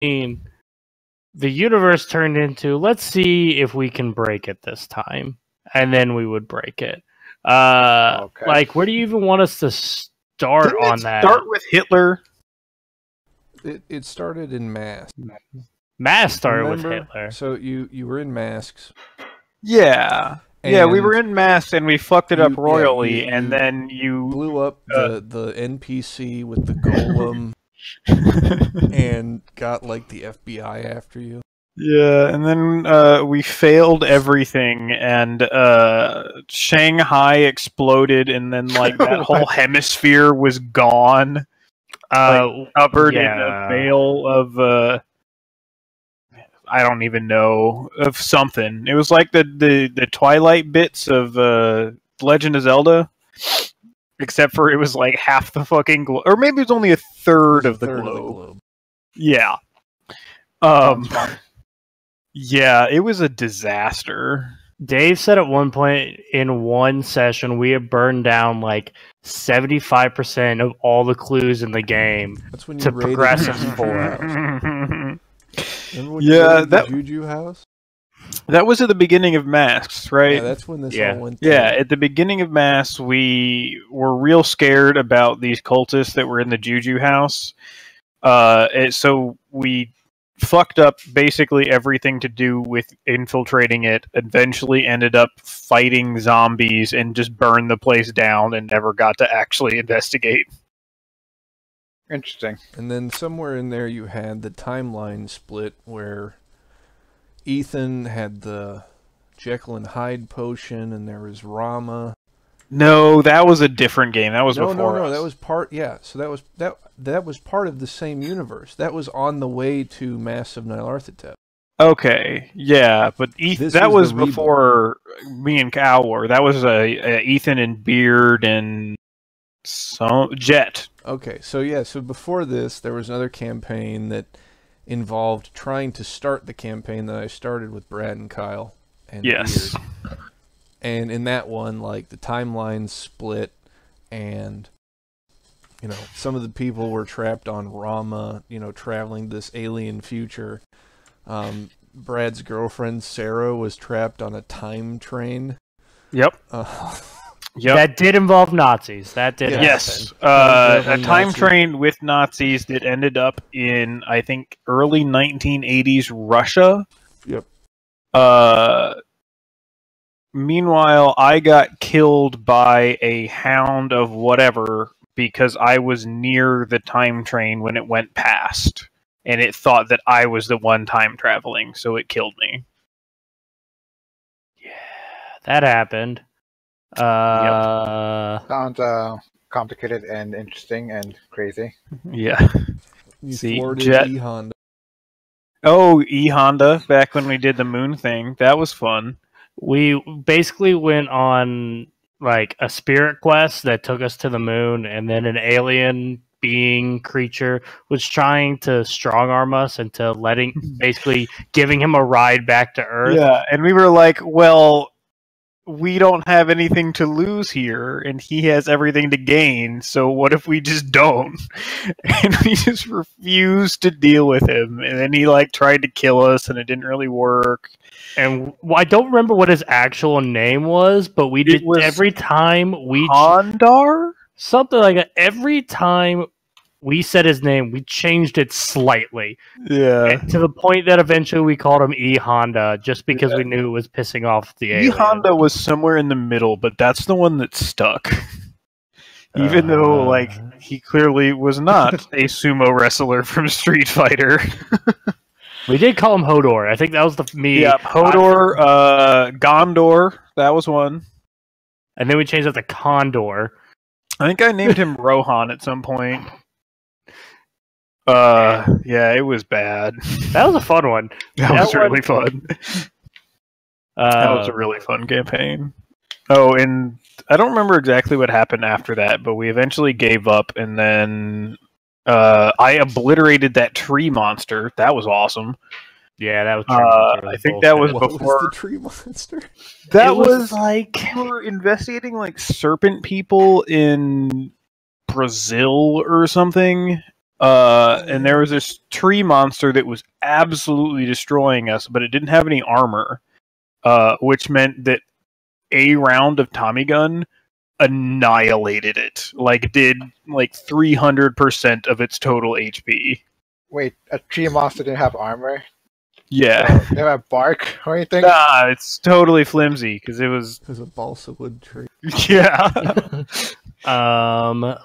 mean, the universe turned into, let's see if we can break it this time. And then we would break it. Okay. Like, where do you even want us to start on that? Start with Hitler. It started in masks. Mask started Remember? with Hitler. So you were in masks. Yeah. Yeah, we And were in masks and we fucked it up you- royally, you and then you... blew up the NPC with the golem and got like the FBI after you. Yeah, and then we failed everything, and Shanghai exploded, and then like that whole hemisphere was gone, covered in a veil of I don't even know, of something. It was like the Twilight bits of Legend of Zelda, except for it was like half the fucking globe, or maybe it was only a third of the globe. Yeah. Yeah, it was a disaster. Dave said at one point in one session we had burned down like 75% of all the clues in the game to progress us forward. Yeah, that Juju house. That was at the beginning of Masks, right? Yeah, that's when this all went down. Yeah, at the beginning of Masks, we were real scared about these cultists that were in the Juju house. So we fucked up basically everything to do with infiltrating it, eventually ended up fighting zombies and just burned the place down and never got to actually investigate. Interesting. And then somewhere in there you had the timeline split where Ethan had the Jekyll and Hyde potion and there was Rama. No, that was a different game. That was before No, us. that was part. Yeah, so that was part of the same universe. That was on the way to Mass of Nyarlathotep. Okay, yeah, but that was before me and Cal were. That was Ethan and Beard and Jet. Okay, so before this, there was another campaign that involved trying to start the campaign that I started with Brad and Kyle. And yes. Beard. And in that one, like, the timelines split, and, you know, some of the people were trapped on Rama, you know, traveling this alien future. Brad's girlfriend, Sarah, was trapped on a time train. Yep. Yep. That did involve Nazis. That did happen. Yes. A time train with Nazis that ended up in, I think, early 1980s Russia. Yep. Meanwhile, I got killed by a hound of whatever because I was near the time train when it went past. And it thought that I was the one time traveling, so it killed me. Yeah, that happened. Yep. Sounds complicated and interesting and crazy. Yeah. See, Jet. E-Honda. Oh, E-Honda, back when we did the moon thing. That was fun. We basically went on like a spirit quest that took us to the moon, and then an alien being creature was trying to strong arm us into basically giving him a ride back to Earth. Yeah, and we were like, well, we don't have anything to lose here, and he has everything to gain, so what if we just don't? And we just refused to deal with him, and then he like tried to kill us, and it didn't really work. And I don't remember what his actual name was, but we did every time we... Hondar? Something like that. Every time we said his name, we changed it slightly. Yeah. To the point that eventually we called him E-Honda, just because we knew it was pissing off the alien. E-Honda was somewhere in the middle, but that's the one that stuck. Even though, like, he clearly was not a sumo wrestler from Street Fighter. We did call him Hodor. I think that was me. Yeah, Hodor, Gondor, that was one. And then we changed it to Condor. I think I named him Rohan at some point. Yeah, it was bad. That was a fun one. That was really fun. That was a really fun campaign. Oh, and I don't remember exactly what happened after that, but we eventually gave up, and then I obliterated that tree monster. That was awesome. Yeah, that was. I think that was what before was the tree monster. That was like we were investigating like serpent people in Brazil or something, And there was this tree monster that was absolutely destroying us, but it didn't have any armor, which meant that a round of Tommy gun annihilated it. Like, did like 300% of its total HP. Wait, a tree monster didn't have armor? Yeah. They didn't have bark or anything? Nah, it's totally flimsy because it was. There's a balsa wood tree. Yeah.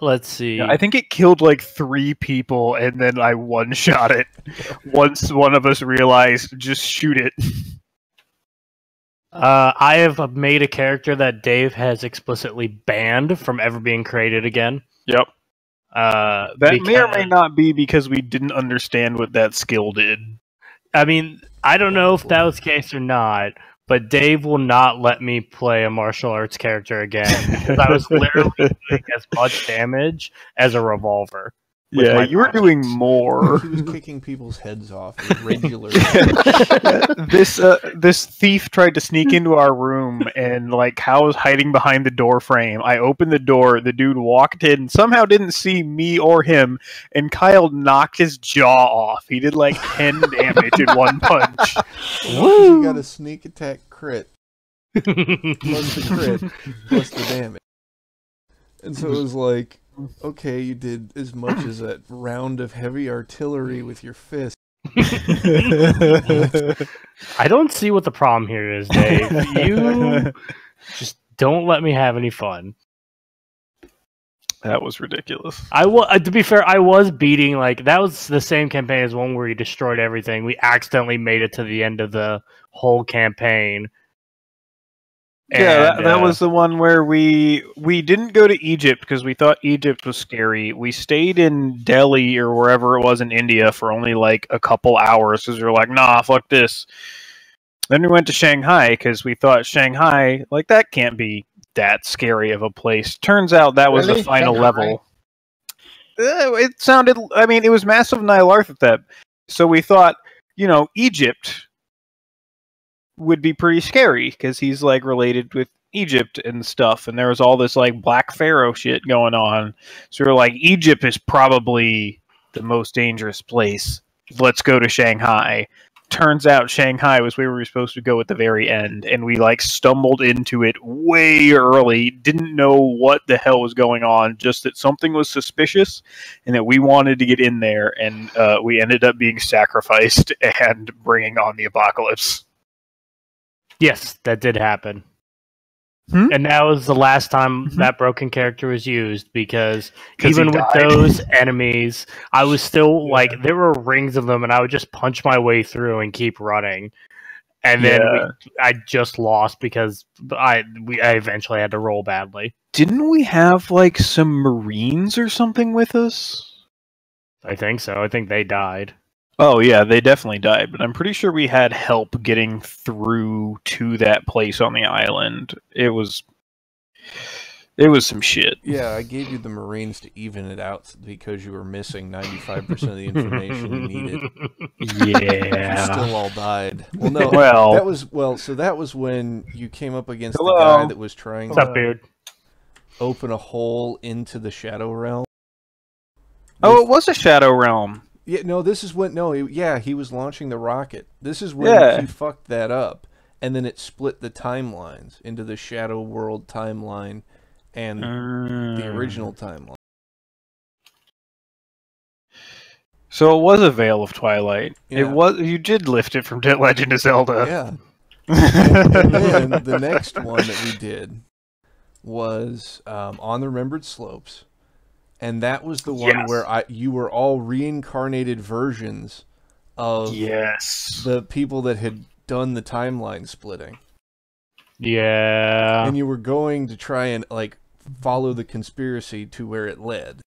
Let's see. I think it killed like 3 people, and then I one-shot it. Once one of us realized, just shoot it. I have made a character that Dave has explicitly banned from ever being created again. Yep. That may or may not be because we didn't understand what that skill did. I mean, I don't know if that was the case or not, but Dave will not let me play a martial arts character again because I was literally doing as much damage as a revolver. Yeah, you were doing more. He was kicking people's heads off regularly. This thief tried to sneak into our room, and like Hal was hiding behind the door frame. I opened the door, the dude walked in, somehow didn't see me or him, and Kyle knocked his jaw off. He did like 10 damage in one punch. Woo! You got a sneak attack crit. Plus the crit, plus the damage. And so it was like, okay, you did as much as a round of heavy artillery with your fist. I don't see what the problem here is, Dave. You just don't let me have any fun. That was ridiculous. To be fair, I was beating, like, that was the same campaign as one where you destroyed everything. We accidentally made it to the end of the whole campaign. Yeah, that was the one where we didn't go to Egypt because we thought Egypt was scary. We stayed in Delhi or wherever it was in India for only like a couple hours because we were like, nah, fuck this. Then we went to Shanghai because we thought Shanghai, like, that can't be that scary of a place. Turns out that was the final level. It sounded, I mean, it was massive Nyarlathotep. So we thought, Egypt would be pretty scary because he's like related with Egypt and stuff, and there was all this like Black Pharaoh shit going on. So we're like, Egypt is probably the most dangerous place. Let's go to Shanghai. Turns out Shanghai was where we were supposed to go at the very end, and we like stumbled into it way early, didn't know what the hell was going on, just that something was suspicious and that we wanted to get in there, and we ended up being sacrificed and bringing on the apocalypse. Yes, that did happen. And that was the last time that broken character was used because even with those enemies, I was still like, there were rings of them and I would just punch my way through and keep running. And then I just lost because I eventually had to roll badly. Didn't we have like some Marines or something with us? I think so. I think they died. Oh yeah, they definitely died, but I'm pretty sure we had help getting through to that place on the island. It was some shit. Yeah, I gave you the Marines to even it out because you were missing 95% of the information you needed. Yeah. You still all died. Well, no, that was when you came up against the guy that was trying to open a hole into the Shadow Realm. Oh, it was a Shadow Realm. Yeah, no, this is when he was launching the rocket. This is when he fucked that up, and then it split the timelines into the Shadow World timeline and the original timeline. So it was a Veil of Twilight. Yeah. It was. You did lift it from Legend of Zelda. Yeah. And then the next one that we did was On the Remembered Slopes. And that was the one where you were all reincarnated versions of the people that had done the timeline splitting. Yeah. And you were going to try and like follow the conspiracy to where it led.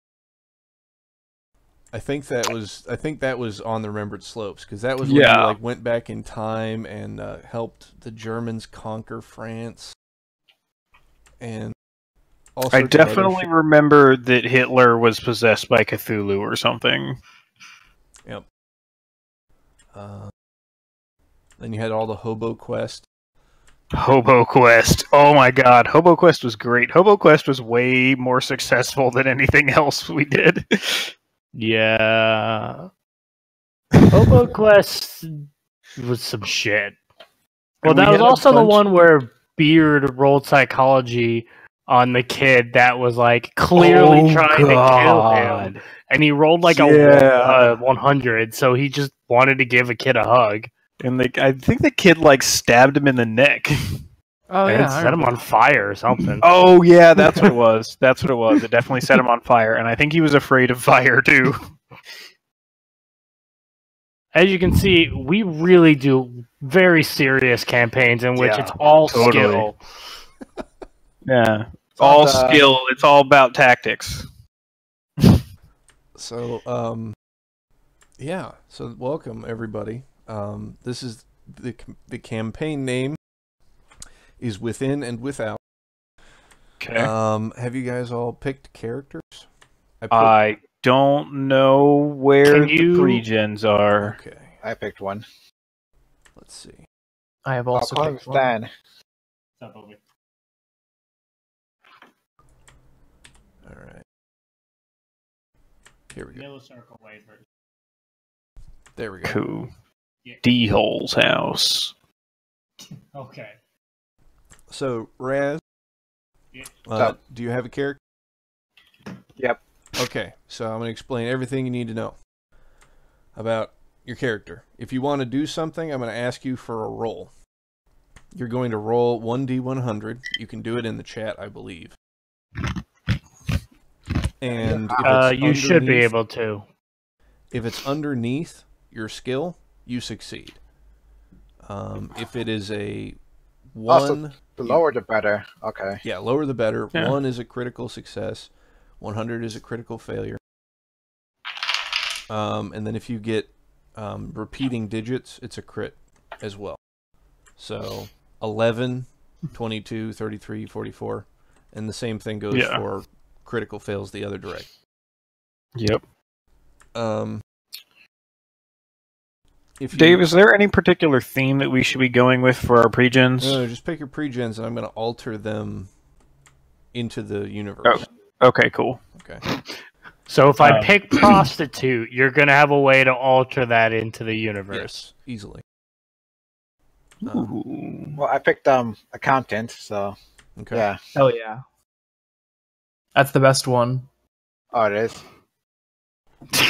I think that was On the Remembered Slopes because that was when you like went back in time and helped the Germans conquer France. And I definitely remember that Hitler was possessed by Cthulhu or something. Yep. Then you had all the Hobo Quest. Hobo Quest. Oh my god. Hobo Quest was great. Hobo Quest was way more successful than anything else we did. Yeah. Hobo Quest was some shit. Well, And we that was had a also the bunch- one where Beard rolled psychology on the kid that was like clearly trying to kill him, and he rolled like Yeah. a 100, so he just wanted to give a kid a hug And I think the kid like stabbed him in the neck. Oh and yeah, then I set him remember. on fire or something. Oh yeah, that's what it was. That's what it was. It definitely set him on fire, and I think he was afraid of fire too. As you can see, we really do very serious campaigns in which Yeah, it's all totally. skill. Yeah, It's all not, skill. It's all about tactics. So, yeah. So, welcome everybody. This is the campaign name is Within and Without. Okay. Have you guys all picked characters? I don't know where Can you- the pre-gens are. Okay. I picked one. Let's see. I have I'll also call him picked one. Stan. All right. Here we go. Yellow circle waver. There we go. Cool. D-Hole's house. Okay. So, Raz, Sup? do you have a character? Yep. Okay, so I'm going to explain everything you need to know about your character. If you want to do something, I'm going to ask you for a roll. You're going to roll 1d100. You can do it in the chat, I believe. And if it's You should be underneath- able to. If it's underneath your skill, you succeed. If it is a 1... Also, the lower the better. Okay. Yeah, lower the better. Yeah. 1 is a critical success. 100 is a critical failure. And then if you get repeating digits, it's a crit as well. So 11, 22, 33, 44. And the same thing goes Yeah. for critical fails the other direction. Yep. If you, Dave, is there any particular theme that we should be going with for our pre-gens? No, just pick your pre-gens and I'm going to alter them into the universe. Okay, cool. Okay. So if I pick prostitute, you're gonna have a way to alter that into the universe. Yes, easily. Ooh. Well, I picked accountant. So Okay. yeah. Hell yeah. That's the best one. Oh, it is.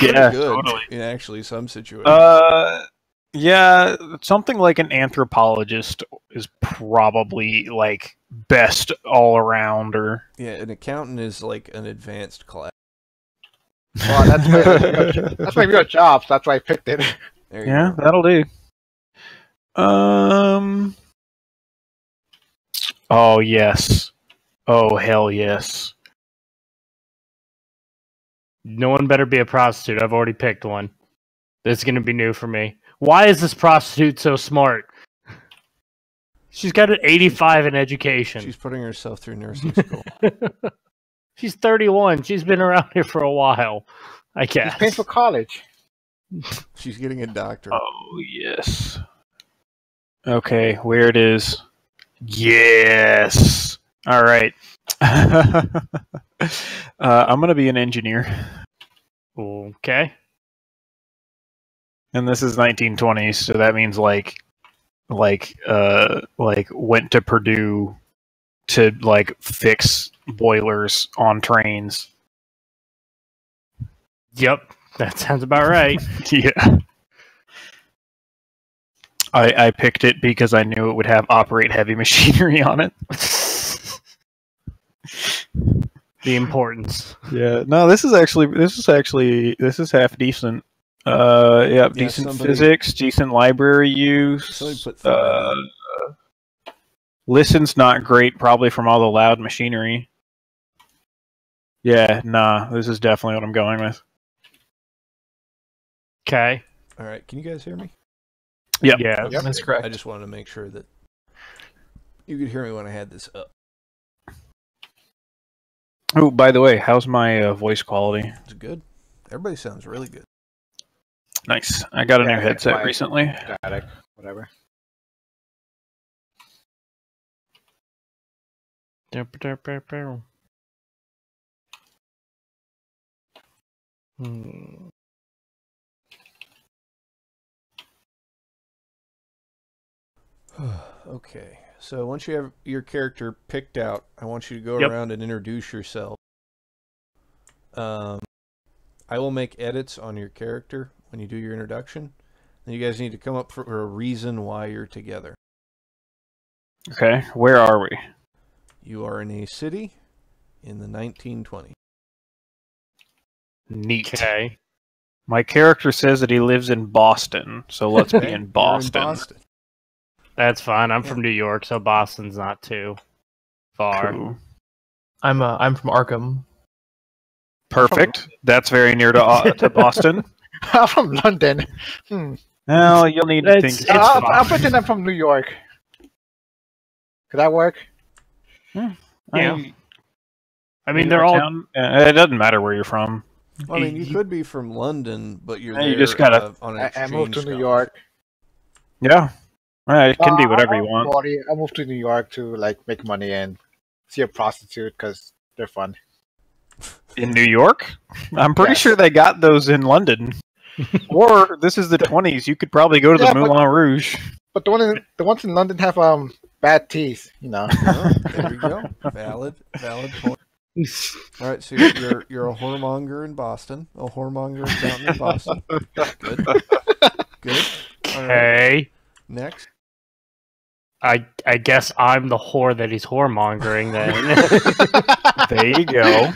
Yeah, Good. totally. In actually some situations. Yeah, something like an anthropologist is probably like best all around, or Yeah, an accountant is like an advanced class. Well, that's my real job. So that's why I picked it. There you yeah, go. that'll do. Oh yes. Oh hell yes. No one better be a prostitute. I've already picked one. This is gonna be new for me. Why is this prostitute so smart? She's got an 85 in education. She's putting herself through nursing school. She's 31. She's been around here for a while, I He's guess. paying for college. She's getting a doctorate. Oh yes. Okay, where it is. Yes. All right. I'm gonna be an engineer, Okay. and this is 1920s, so that means like went to Purdue to like fix boilers on trains. Yep. That sounds about right. Yeah. I picked it because I knew it would have operate heavy machinery on it. The importance. Yeah. No, this is half decent. Yeah, decent somebody- physics, decent library use. Somebody put 5. Listen's not great, probably from all the loud machinery. Yeah, nah, this is definitely what I'm going with. Okay. All right, can you guys hear me? Yep. Yeah. Yep. That's I correct. just wanted to make sure that you could hear me when I had this up. Oh, by the way, how's my voice quality? It's good. Everybody sounds really good. Nice. I got a Yeah, new that's headset why- recently. Static. Whatever. Hmm. Okay, so once you have your character picked out, I want you to go Yep. around and introduce yourself. I will make edits on your character when you do your introduction. And you guys need to come up for a reason why you're together. Okay, where are we? You are in a city in the 1920s. Neat. Okay. My character says that he lives in Boston, so let's be Okay, in you're Boston. in Boston. That's fine. I'm Yeah. from New York, so Boston's not too far. Cool. I'm from Arkham. Perfect. That's very near to Boston. I'm from London. Well, you'll need to It's- think. it's I'll fine. pretend I'm from New York. Could that work? Yeah. I I mean, they're all. town. It doesn't matter where you're from. Well, I mean, you You- could be from London, but you're Yeah, there you just gotta- on an I exchange moved to New scholarship. York. Yeah. It can be whatever you want. I moved to New York to like make money and see a prostitute because they're fun. In New York? I'm pretty Yes. sure they got those in London. Or this is the 20s. You could probably go to the Yeah, but- Moulin Rouge. But the ones in London have bad teeth, you know. Oh, there we go. Valid point. All right, so you're a whoremonger in Boston, a whoremonger accountant in Boston. Good. Good. All right. Okay. Next. I guess I'm the whore that he's whoremongering then. There you go.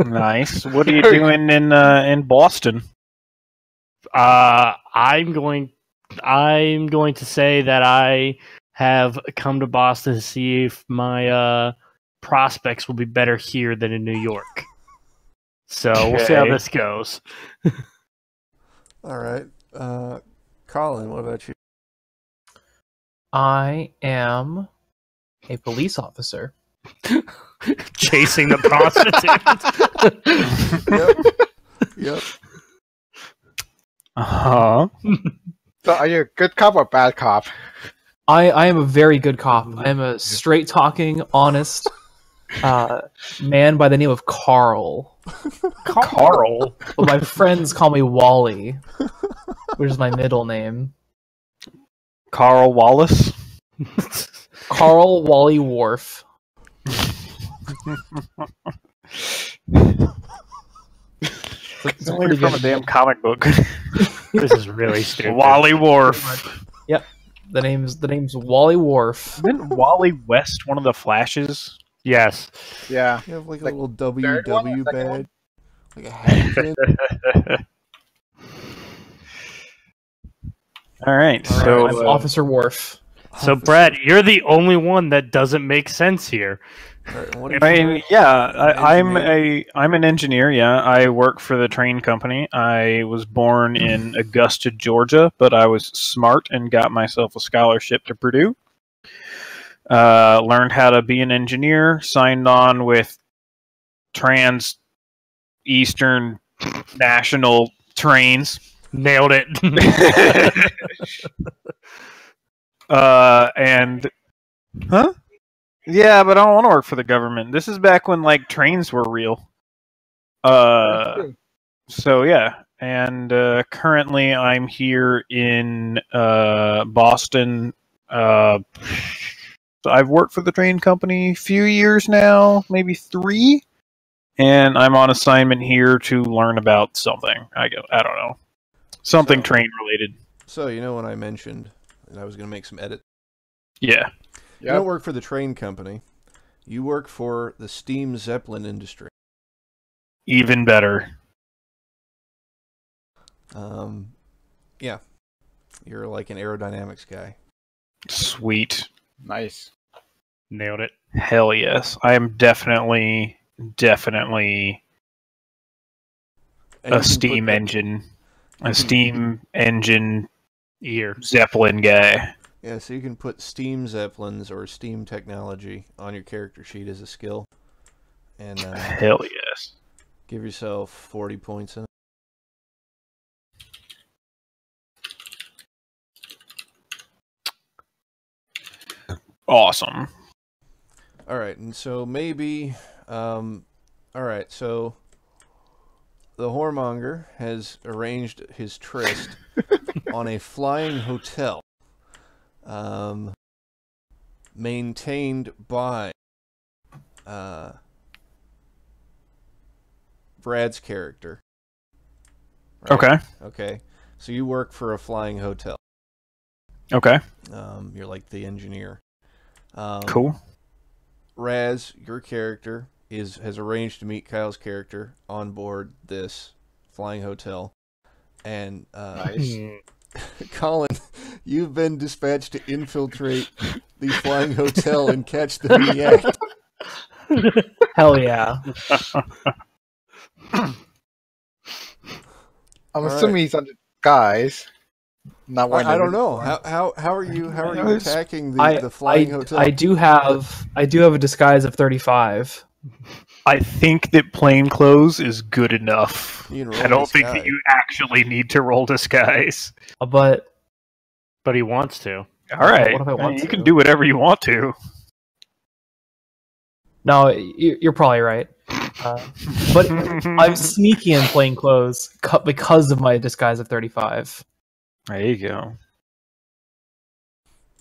Nice. What are you doing in Boston? I'm going to say that I have come to Boston to see if my prospects will be better here than in New York. So we'll see how Okay. this goes. All right. Colin, what about you? I am a police officer. Chasing the prostitute. Yep. Uh-huh. So are you a good cop or bad cop? I am a very good cop. I am a straight talking, honest man by the name of Carl. Carl. But my friends call me Wally, which is my middle name. Carl Wallace. Carl Wally Worf. It's only from a damn comic book. This is really stupid. Wally Worf. The name's Wally Worf. Isn't Wally West one of the Flashes? Yes. Yeah. You have like a Like little third one, WW second one? badge, like a hat pin. All right. All So right, I'm Officer Worf. So Brad, you're the only one that doesn't make sense here. All right, and what are I you mean, doing? yeah, Engineer? I'm an engineer. Yeah, I work for the train company. I was born in Augusta, Georgia, but I was smart and got myself a scholarship to Purdue. Learned how to be an engineer. Signed on with Trans Eastern National Trains. Nailed it. And huh? Yeah, but I don't want to work for the government. This is back when like trains were real. So yeah, and currently I'm here in Boston. So I've worked for the train company a few years now, maybe 3, and I'm on assignment here to learn about something. I don't know, something So- train related. So you know when I mentioned that I was going to make some edits. Yeah. You don't work for the train company. You work for the steam zeppelin industry. Even better. Yeah. You're like an aerodynamics guy. Sweet. Nice. Nailed it. Hell yes. I am definitely And a you can steam put the- engine. A steam engine Ear. Zeppelin guy. Yeah, so you can put steam zeppelins or steam technology on your character sheet as a skill. And Hell yes. give yourself 40 points in it. Awesome. All right, and so maybe, all right, so the whoremonger has arranged his tryst on a flying hotel, maintained by Brad's character. Right? Okay. Okay. So you work for a flying hotel. Okay. You're like the engineer. Cool. Raz, your character, has arranged to meet Kyle's character on board this flying hotel. And Nice. Colin, you've been dispatched to infiltrate the flying hotel and catch them in the act. Hell yeah. I'm assuming he's under guys. Not wearing I the don't know. uniform. How are you attacking the flying hotel? I do have a disguise of 35. I think that plain clothes is good enough. You can roll I don't think disguise. that you actually need to roll disguise. But But he wants to. All right. What if I want You to? can do whatever you want to. no, you're probably right. But I'm sneaky in plain clothes because of my disguise of 35. There you go.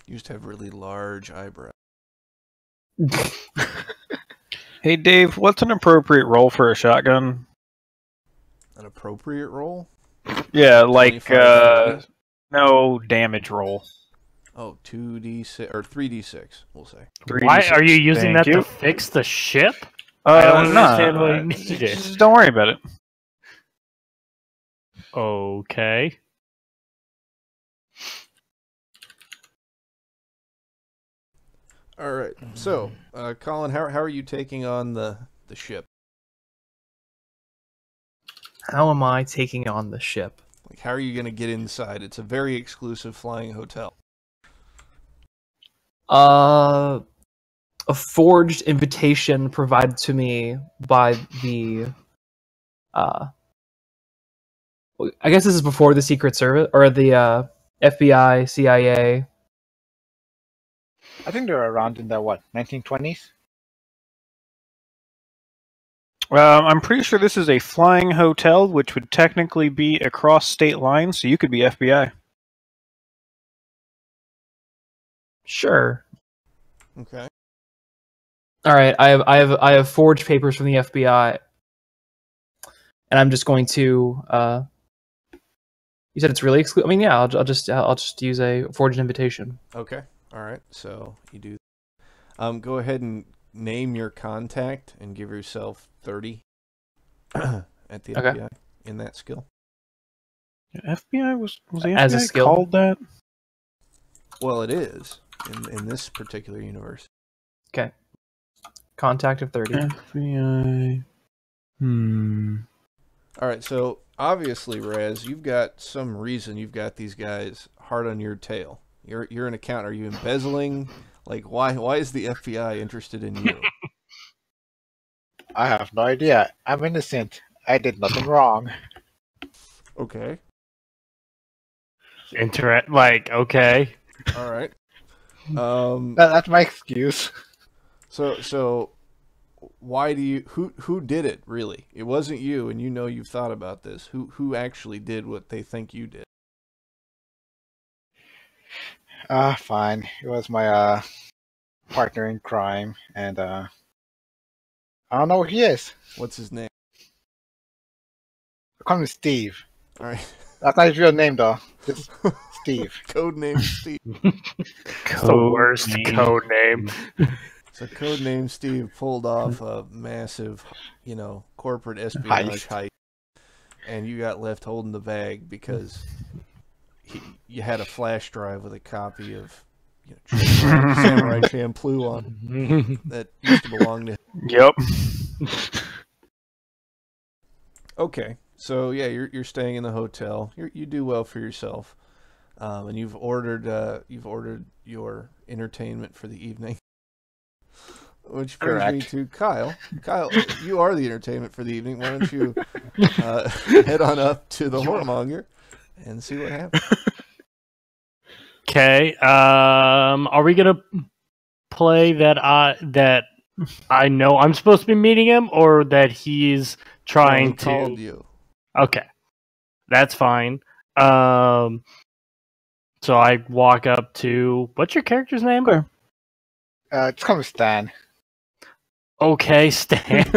You just have really large eyebrows. Hey, Dave, what's an appropriate roll for a shotgun? An appropriate roll? Yeah, like, 25, no damage roll. Oh, 2d6 or 3d6, we'll say. Why are you using Thank that you. to fix the ship? I don't understand why you need it. Just don't worry about it. Okay. All right. So, Colin, how are you taking on the ship? How am I taking on the ship? Like, how are you going to get inside? It's a very exclusive flying hotel. A forged invitation provided to me by the I guess this is before the Secret Service or the FBI, CIA. I think they're around in the 1920s. I'm pretty sure this is a flying hotel, which would technically be across state lines, so you could be FBI. Sure. Okay. All right. I have forged papers from the FBI, and I'm just going to. You said it's really exclusive. I mean, yeah. I'll just use a forged invitation. Okay. All right. So you do. Go ahead and name your contact and give yourself 30 at the Okay. FBI in that skill. FBI was the As a FBI skill? called that? Well, it is in this particular universe. Okay. Contact of 30. FBI. All right. So obviously, Raz, you've got some reason you've got these guys hard on your tail. You're an accountant. Are you embezzling? Like, why is the FBI interested in you? I have no idea. I'm innocent. I did nothing wrong. Okay. Okay. All right. That's my excuse. So why do you who did it really? It wasn't you, and you know you've thought about this. Who actually did what they think you did? Fine. It was my partner in crime, and I don't know who he is. What's his name? I call him Steve. All right. That's not his real name, though. Just Steve. Code name Steve. It's the worst code name. So code name Steve pulled off a massive, corporate espionage heist, and you got left holding the bag because you had a flash drive with a copy of Samurai Champloo on that used to belong to him. Yep. Okay, so yeah, you're staying in the hotel. You do well for yourself, and you've ordered your entertainment for the evening. Which brings me Correct. to Kyle. Kyle, you are the entertainment for the evening. Why don't you head on up to the whoremonger and see what happens? Okay. Are we gonna play that I know I'm supposed to be meeting him, or that he's trying He called to? you. Okay, that's fine. So I walk up to what's your character's name? Okay. It's called Stan. Okay, Stan.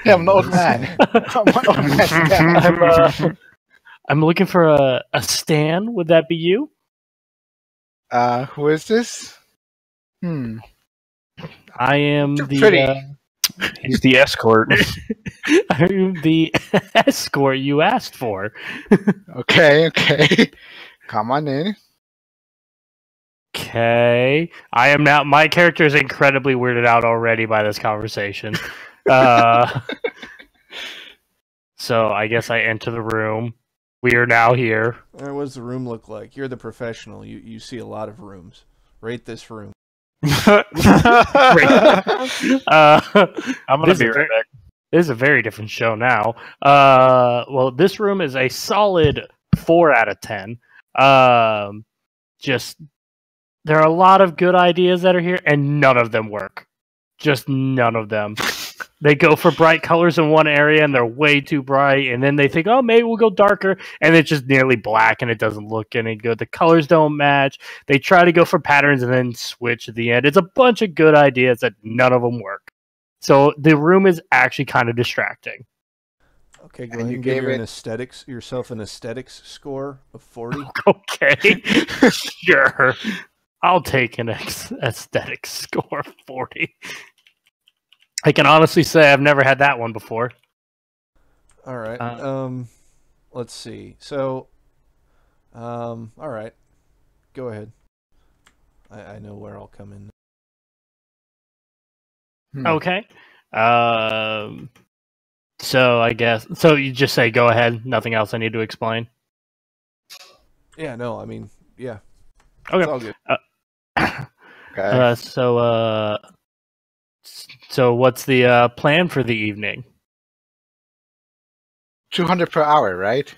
Yeah, I'm an old man. I'm an old man. Stan. I'm looking for a Stan. Would that be you? Who is this? I am Too the pretty. He's the escort. I'm the escort you asked for. Okay. Come on in. Okay. I am now. My character is incredibly weirded out already by this conversation. So I guess I enter the room. We are now here. All right, what does the room look like? You're the professional. You see a lot of rooms. Rate this room. I'm gonna be right back. This is a very different show now. Well, this room is a solid 4 out of 10. Just there are a lot of good ideas that are here, and none of them work. Just none of them. They go for bright colors in one area, and they're way too bright, and then they think, oh, maybe we'll go darker, and it's just nearly black, and it doesn't look any good. The colors don't match. They try to go for patterns and then switch at the end. It's a bunch of good ideas that none of them work. So the room is actually kind of distracting. Okay, go ahead and give yourself an aesthetics score of 40. Okay, sure. I'll take an aesthetic score of 40. I can honestly say I've never had that one before. All right. Let's see. So, all right. Go ahead. I know where I'll come in. Okay. So I guess you just say go ahead. Nothing else I need to explain. Yeah. No. I mean, yeah. Okay. It's all good. Okay. So what's the plan for the evening? 200 per hour, right?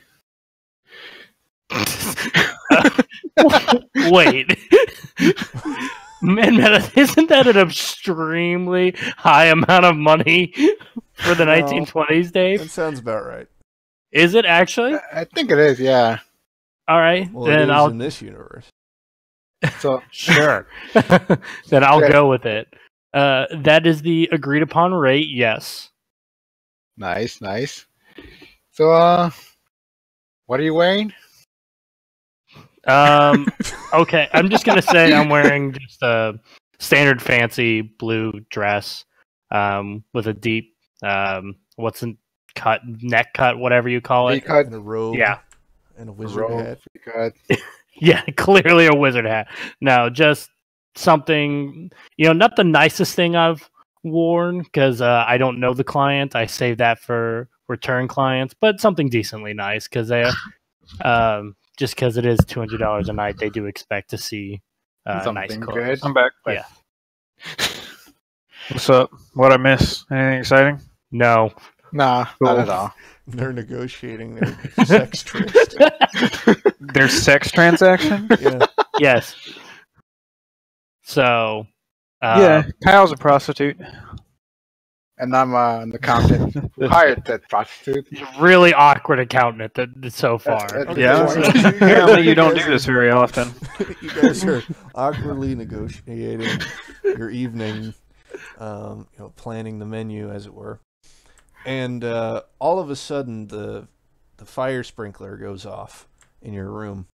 Wait. Man, isn't that an extremely high amount of money for the 1920s, Dave? That sounds about right. Is it actually? I think it is, yeah. All right, Well, then it is I'll in this universe. So sure. Then I'll go with it. That is the agreed upon rate. Yes. nice. So, what are you wearing? Okay, I'm just gonna say I'm wearing just a standard fancy blue dress, with a deep, neck cut, whatever you call it. V-cut. And a robe. Yeah. And a wizard hat. V-cut. Yeah, clearly a wizard hat. No, just something, not the nicest thing I've worn because I don't know the client. I save that for return clients, but something decently nice because they, just because it is $200 a night, they do expect to see nice Something clothes. good. I'm back. Yeah. What's up? What I miss? Anything exciting? No. Nah, not at all. They're negotiating their sex tryst. Their sex transaction? Yeah. Yes. So. Yeah, Kyle's a prostitute. And I'm an accountant who hired that prostitute. Really awkward accountant so far. Yeah, apparently you don't do this very often. You guys are awkwardly negotiating your evening, planning the menu, as it were. And all of a sudden, the fire sprinkler goes off in your room,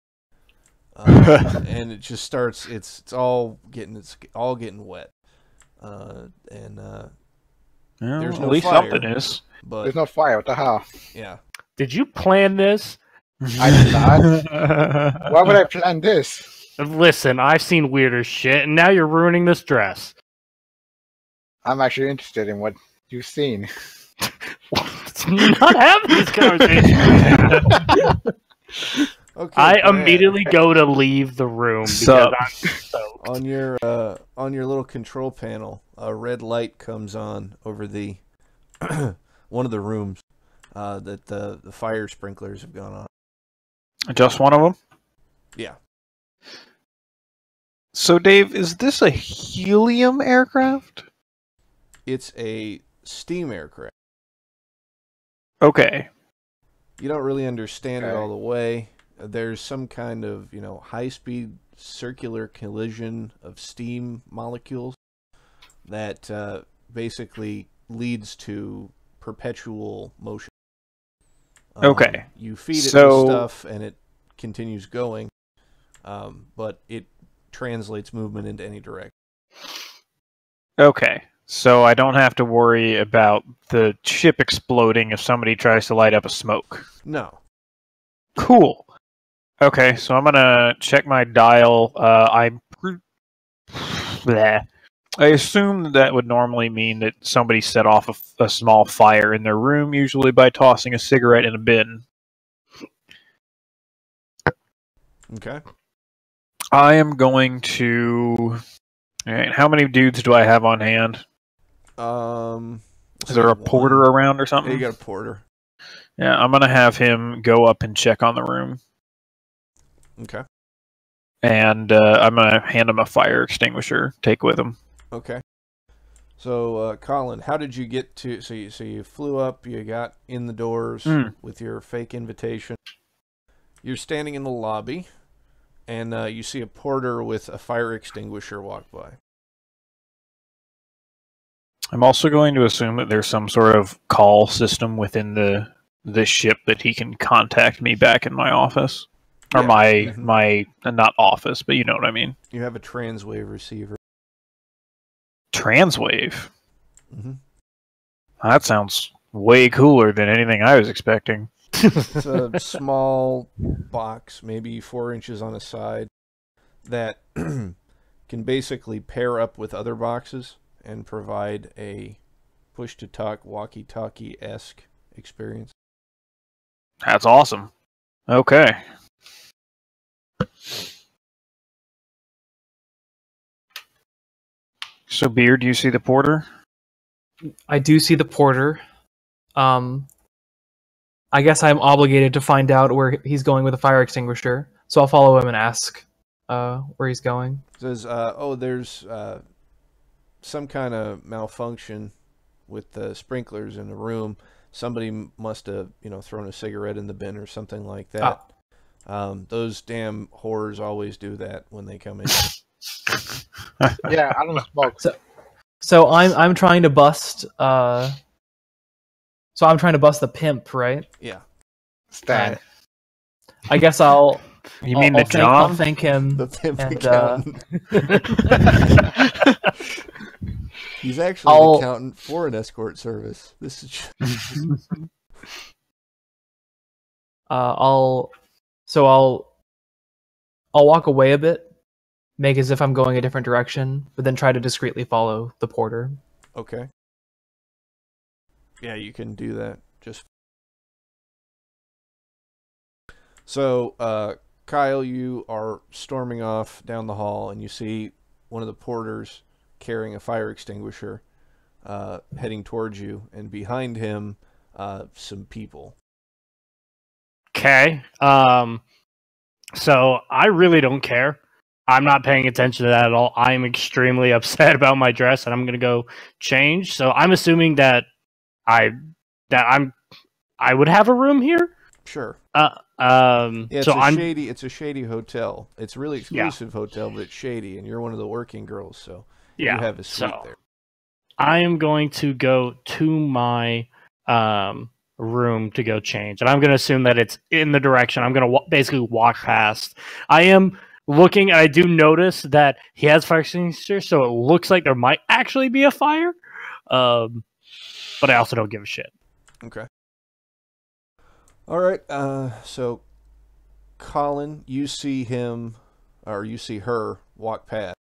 and it just starts. It's all getting wet, there's no at least fire, something is. But There's no fire. What the hell? yeah, Did you plan this? I did not. Why would I plan this? Listen, I've seen weirder shit, and now you're ruining this dress. I'm actually interested in what you've seen. Let's not have this conversation. okay. I Brad, immediately go to leave the room because Sup? I'm soaked. on your little control panel, a red light comes on over the one of the rooms that the fire sprinklers have gone on. Just one of them? Yeah. So, Dave, is this a helium aircraft? It's a steam aircraft. Okay. You don't really understand it Okay. all the way. There's some kind of, high-speed circular collision of steam molecules that basically leads to perpetual motion. Okay. You feed it So- this stuff and it continues going, but it translates movement into any direction. Okay. So I don't have to worry about the ship exploding if somebody tries to light up a smoke. No. Cool. Okay, so I'm gonna check my dial. Bleh. I assume that would normally mean that somebody set off a small fire in their room, usually by tossing a cigarette in a bin. Okay. I am going to. Alright, how many dudes do I have on hand? Is there a porter around or Yeah, something? you got a porter. Yeah, I'm gonna have him go up and check on the room, Okay. and I'm gonna hand him a fire extinguisher. Take with him. Okay. So, Colin, how did you get to? So you flew up. You got in the doors with your fake invitation. You're standing in the lobby, and you see a porter with a fire extinguisher walk by. I'm also going to assume that there's some sort of call system within the ship that he can contact me back in my office, or Yeah. my not office, but you know what I mean. You have a transwave receiver. Transwave. Mm-hmm. That sounds way cooler than anything I was expecting. It's a small box, maybe 4 inches on a side, that can basically pair up with other boxes and provide a push-to-talk, walkie-talkie-esque experience. That's awesome. Okay. So, Beard, do you see the porter? I do see the porter. I guess I'm obligated to find out where he's going with a fire extinguisher, so I'll follow him and ask where he's going. It says, there's some kind of malfunction with the sprinklers in the room. Somebody must have, thrown a cigarette in the bin or something like that. Those damn whores always do that when they come in. Yeah, I don't smoke. So I'm trying to bust. So I'm trying to bust the pimp, right? Yeah. Stan. I guess I'll. You mean I'll the John? I'll thank him. The pimp And, accountant. He's actually an accountant for an escort service. This is. I'll walk away a bit, make as if I'm going a different direction, but then try to discreetly follow the porter. Okay. Yeah, you can do that. Just so, Kyle, you are storming off down the hall, and you see one of the porters carrying a fire extinguisher, heading towards you, and behind him, some people. Okay. So I really don't care. I'm not paying attention to that at all. I'm extremely upset about my dress, and I'm gonna go change. So I'm assuming that I would have a room here. Sure. Yeah, Yeah, so it's a shady hotel. It's a really exclusive hotel, but it's shady, and you're one of the working girls, so you have a suite there. I am going to go to my room to go change, and I'm going to assume that it's in the direction. I'm going to basically walk past. I am looking, and I do notice that he has fire extinguisher, so it looks like there might actually be a fire. But I also don't give a shit. Okay. All right. So, Colin, you see him, or you see her walk past.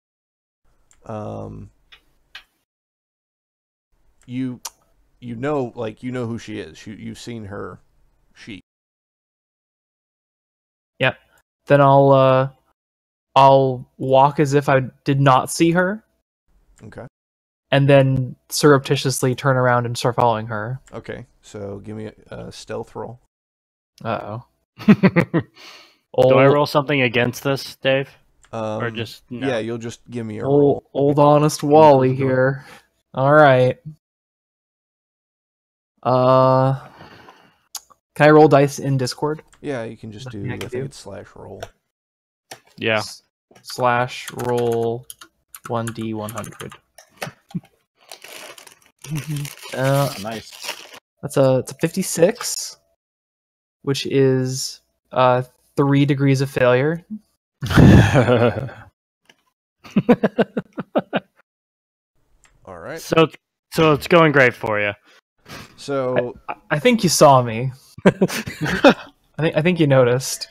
You know who she is. You've seen her sheet. Yeah. Then I'll walk as if I did not see her. Okay. And then surreptitiously turn around and start following her. Okay. So give me a stealth roll. Uh-oh. Do I roll something against this, Dave? Or just no? Yeah, you'll just give me a roll. Old honest Wally here. All right. Can I roll dice in Discord? Yeah, you can just do. Yeah, I I can think do. it's /roll. Yeah. /roll 1d100. Nice. It's a 56, which is 3 degrees of failure. All right. So it's going great for you. So I think you saw me. I think you noticed.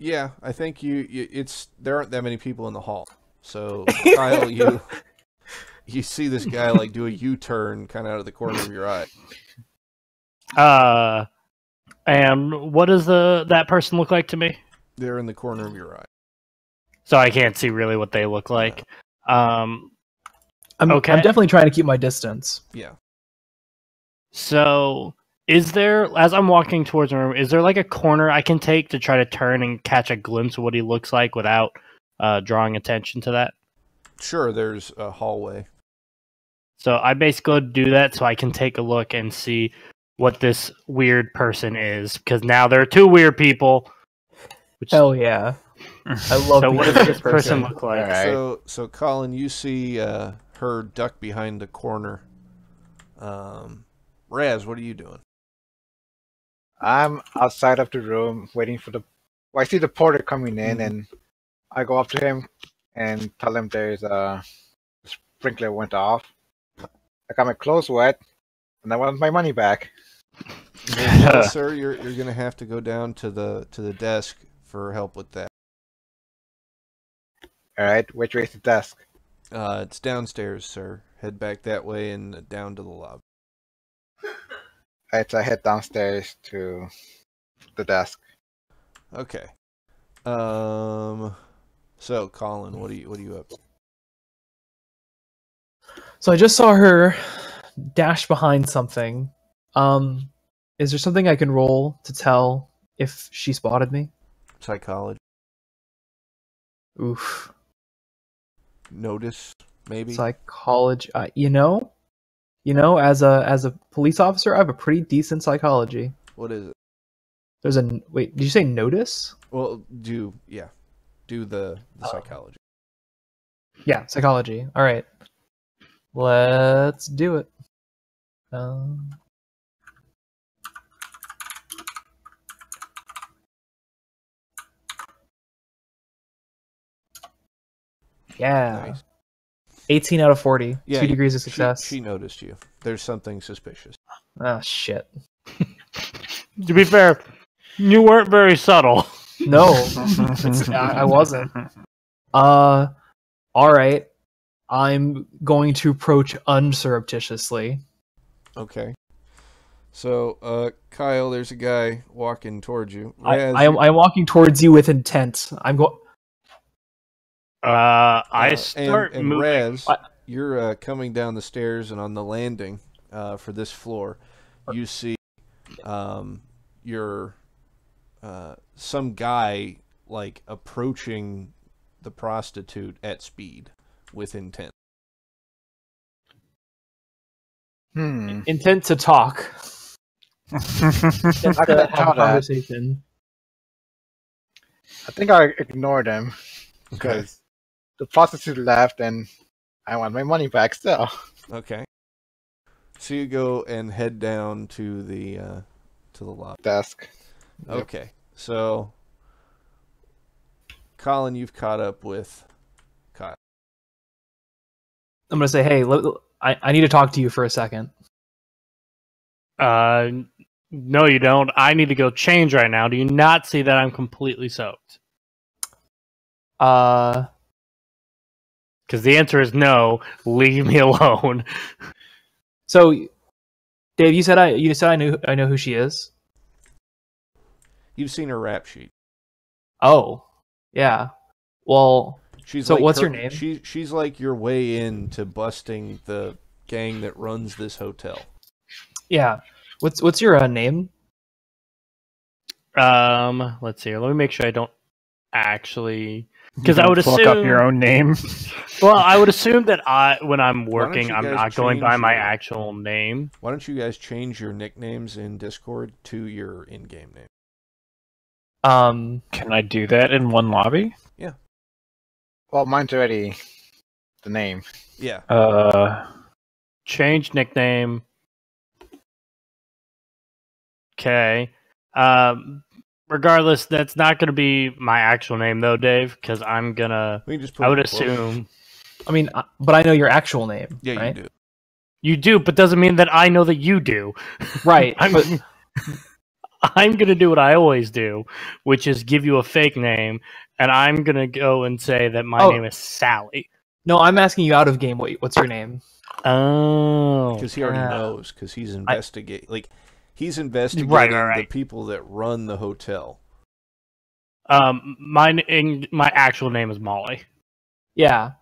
yeah, I think you. It's there aren't that many people in the hall. So Kyle, you see this guy like do a U-turn kind of out of the corner of your eye. And what does that person look like to me? They're in the corner of your eye. So I can't see really what they look like. I'm Okay. definitely trying to keep my distance. Yeah. So is there, as I'm walking towards the room, is there like a corner I can take to try to turn and catch a glimpse of what he looks like without drawing attention to that? Sure. There's a hallway. So I basically do that so I can take a look and see what this weird person is, because now there are two weird people. Hell yeah. I love So being what a does weird this person look like? Alright. So Colin, you see her duck behind the corner. Raz, what are you doing? I'm outside of the room waiting for the. Well, I see the porter coming in, and I go up to him and tell him there's a sprinkler went off. I got my clothes wet, and I want my money back. Well, sir, you're gonna have to go down to the desk for help with that. All right, which way is the desk? It's downstairs, sir. Head back that way and down to the lobby. Alright, so I head downstairs to the desk. Okay. So Colin, what are you up to? So I just saw her dash behind something. Is there something I can roll to tell if she spotted me? Psychology. Oof. Notice, maybe? Psychology. As a police officer, I have a pretty decent psychology. What is it? There's a wait. Did you say notice? Well, do the psychology. Yeah, psychology. All right, let's do it. Yeah. Nice. 18 out of 40. Yeah, 2 degrees of success. She noticed you. There's something suspicious. Ah, shit. To be fair, you weren't very subtle. No, I wasn't. All right. I'm going to approach unsurreptitiously. Okay. So, Kyle, there's a guy walking towards you. I'm walking towards you with intent. I'm going. I start and moving. Raz, you're coming down the stairs, and on the landing for this floor, you see your some guy like approaching the prostitute at speed with intent. Intent to talk. Intent to have a conversation. I think I ignored him because the prostitute left, and I want my money back still. Okay. So you go and head down to the lobby. Desk. Yep. Okay. So, Colin, you've caught up with Kyle. I'm gonna say, hey, I need to talk to you for a second. No, you don't. I need to go change right now. Do you not see that I'm completely soaked? Because the answer is no. Leave me alone. So, Dave, you said I know who she is. You've seen her rap sheet. Oh, yeah. Well, She's so like what's your name? She's like your way into busting the gang that runs this hotel. Yeah. What's your name? Let's see here. Let me make sure I don't actually, You because I don't would fuck assume up your own name. Well, I would assume that when I'm Why don't working, you I'm guys not going by change my your- actual name. Why don't you guys change your nicknames in Discord to your in-game name? Can I do that in one lobby? Well, mine's already the name. Yeah. Change nickname. Okay. Regardless, that's not going to be my actual name though, Dave, because I'm gonna. We can just put I would it close. assume I mean, but I know your actual name. Yeah, right? you do. you do, but doesn't mean that I know that you do. Right. I'm, but I'm gonna do what I always do, which is give you a fake name, and I'm gonna go and say that my Oh. name is Sally. no, I'm asking you out of game. What's your name? Oh, Because he already Yeah. knows. Because he's he's investigating right. the people that run the hotel. my actual name is Molly. Yeah.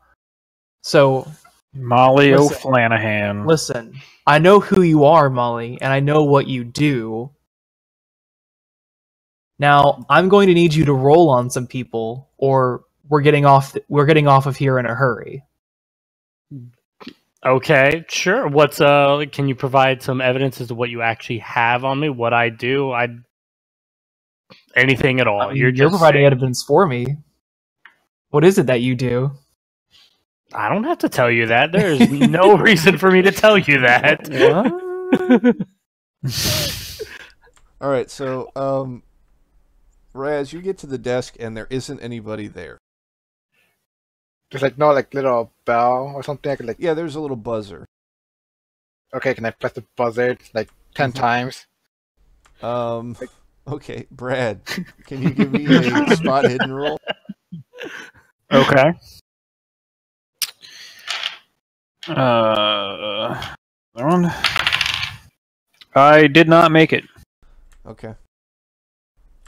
So Molly Listen. O'Flanahan. listen, I know who you are, Molly, and I know what you do. Now, I'm going to need you to roll on some people, or we're getting off of here in a hurry. Okay, sure. What's can you provide some evidence as to what you actually have on me? What I do? Anything at all. I mean, You're you're just providing saying- evidence for me. What is it that you do? I don't have to tell you that. There's no reason for me to tell you that. All right, so Raz, you get to the desk and there isn't anybody there. There's like no like little bell or something. I could like. Yeah, there's a little buzzer. Okay, can I press the buzzer like 10 times? Okay, Brad, can you give me a spot hidden roll? Okay. That one. I did not make it. Okay.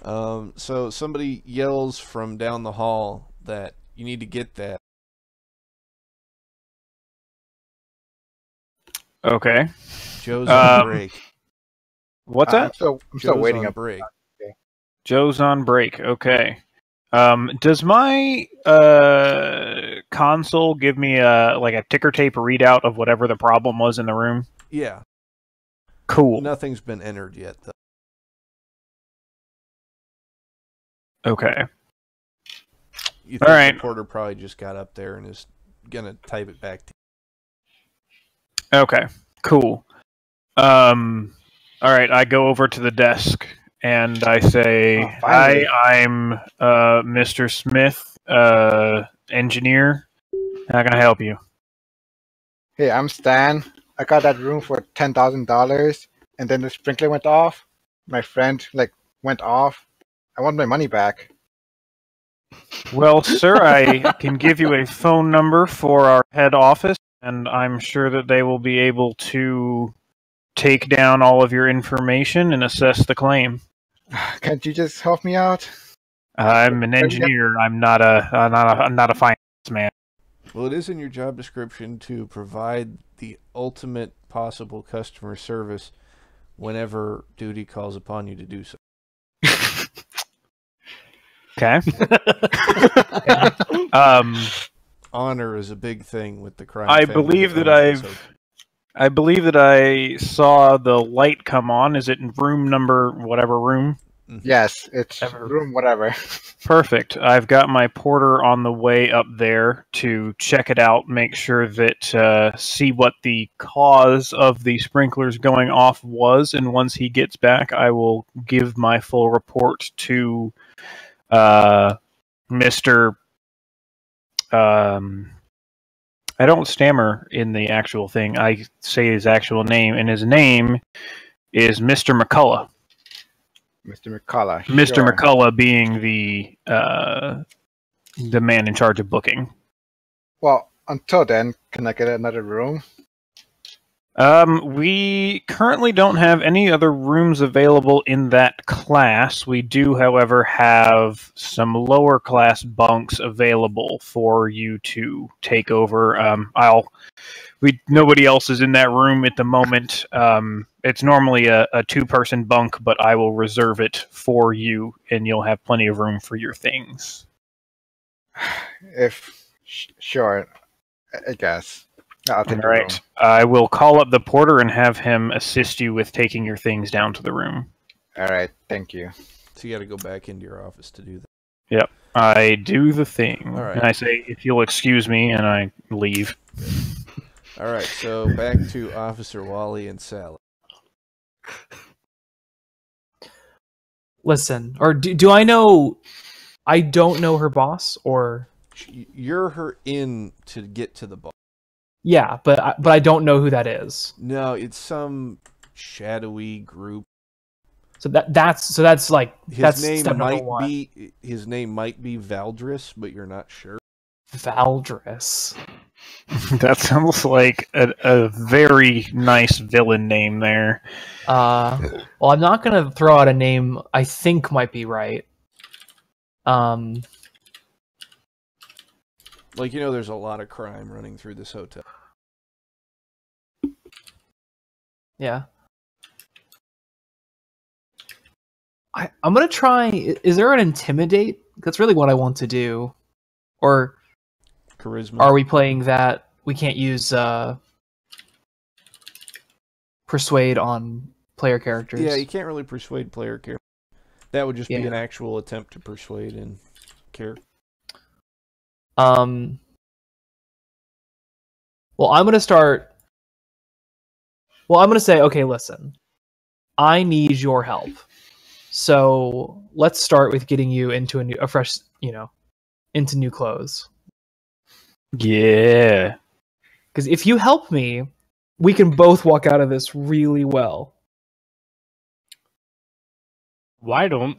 So somebody yells from down the hall that you need to get that. Okay. Joe's on Um, break. What's I'm that? still Joe's waiting on up. break. Joe's on break. Okay. Does my console give me a ticker tape readout of whatever the problem was in the room? Yeah. Cool. Nothing's been entered yet, though. Okay. You think All right. the porter probably just got up there and is gonna type it back to Okay. Cool. All right. I go over to the desk and I say, Oh, "Hi, finally. I'm Mr. Smith, engineer. How can I help you?" Hey, I'm Stan. I got that room for $10,000, and then the sprinkler went off. My friend went off. I want my money back. Well, sir, I can give you a phone number for our head office, and I'm sure that they will be able to take down all of your information and assess the claim. Can't you just help me out? I'm an engineer. I'm not a finance man. Well, it is in your job description to provide the ultimate possible customer service whenever duty calls upon you to do so. Okay. Honor is a big thing with the crime. I family believe that defense, I believe that I saw the light come on. Is it in room number whatever room? Yes, it's room whatever. Perfect. I've got my porter on the way up there to check it out, make sure that see what the cause of the sprinklers going off was, and once he gets back, I will give my full report to Mr. I don't stammer in the actual thing. I say his actual name, and his name is Mr. McCullough. Mr. McCullough. Mr. Sure. McCullough being the man in charge of booking. Well, until then, can I get another room? We currently don't have any other rooms available in that class. We do, however, have some lower class bunks available for you to take over. Nobody else is in that room at the moment. It's normally a two-person bunk, but I will reserve it for you, and you'll have plenty of room for your things. Sure, I guess. I'll take All the right. room. I will call up the porter and have him assist you with taking your things down to the room. All right, thank you. So you got to go back into your office to do that. Yep. I do the thing. All right. And I say, if you'll excuse me, and I leave. All right, so back to Officer Wally and Sally. Listen, or do I know? I don't know her boss, or You're her in to get to the boss. yeah, but I don't know who that is. No, it's some shadowy group. So that's like that's His step name number might one. be Valdris, but you're not sure. Valdris. That sounds like a very nice villain name there. Well, I'm not gonna throw out a name I think might be right. Like, there's a lot of crime running through this hotel. Yeah. I'm gonna try. Is there an intimidate? That's really what I want to do. Or Charisma. are we playing that? We can't use persuade on player characters. Yeah, you can't really persuade player character. That would just be Yeah. an actual attempt to persuade in character. Well, I'm gonna start. Well, I'm gonna say, okay, listen. I need your help. So let's start with getting you into a fresh, into new clothes. Yeah. Because if you help me, we can both walk out of this really well. Why don't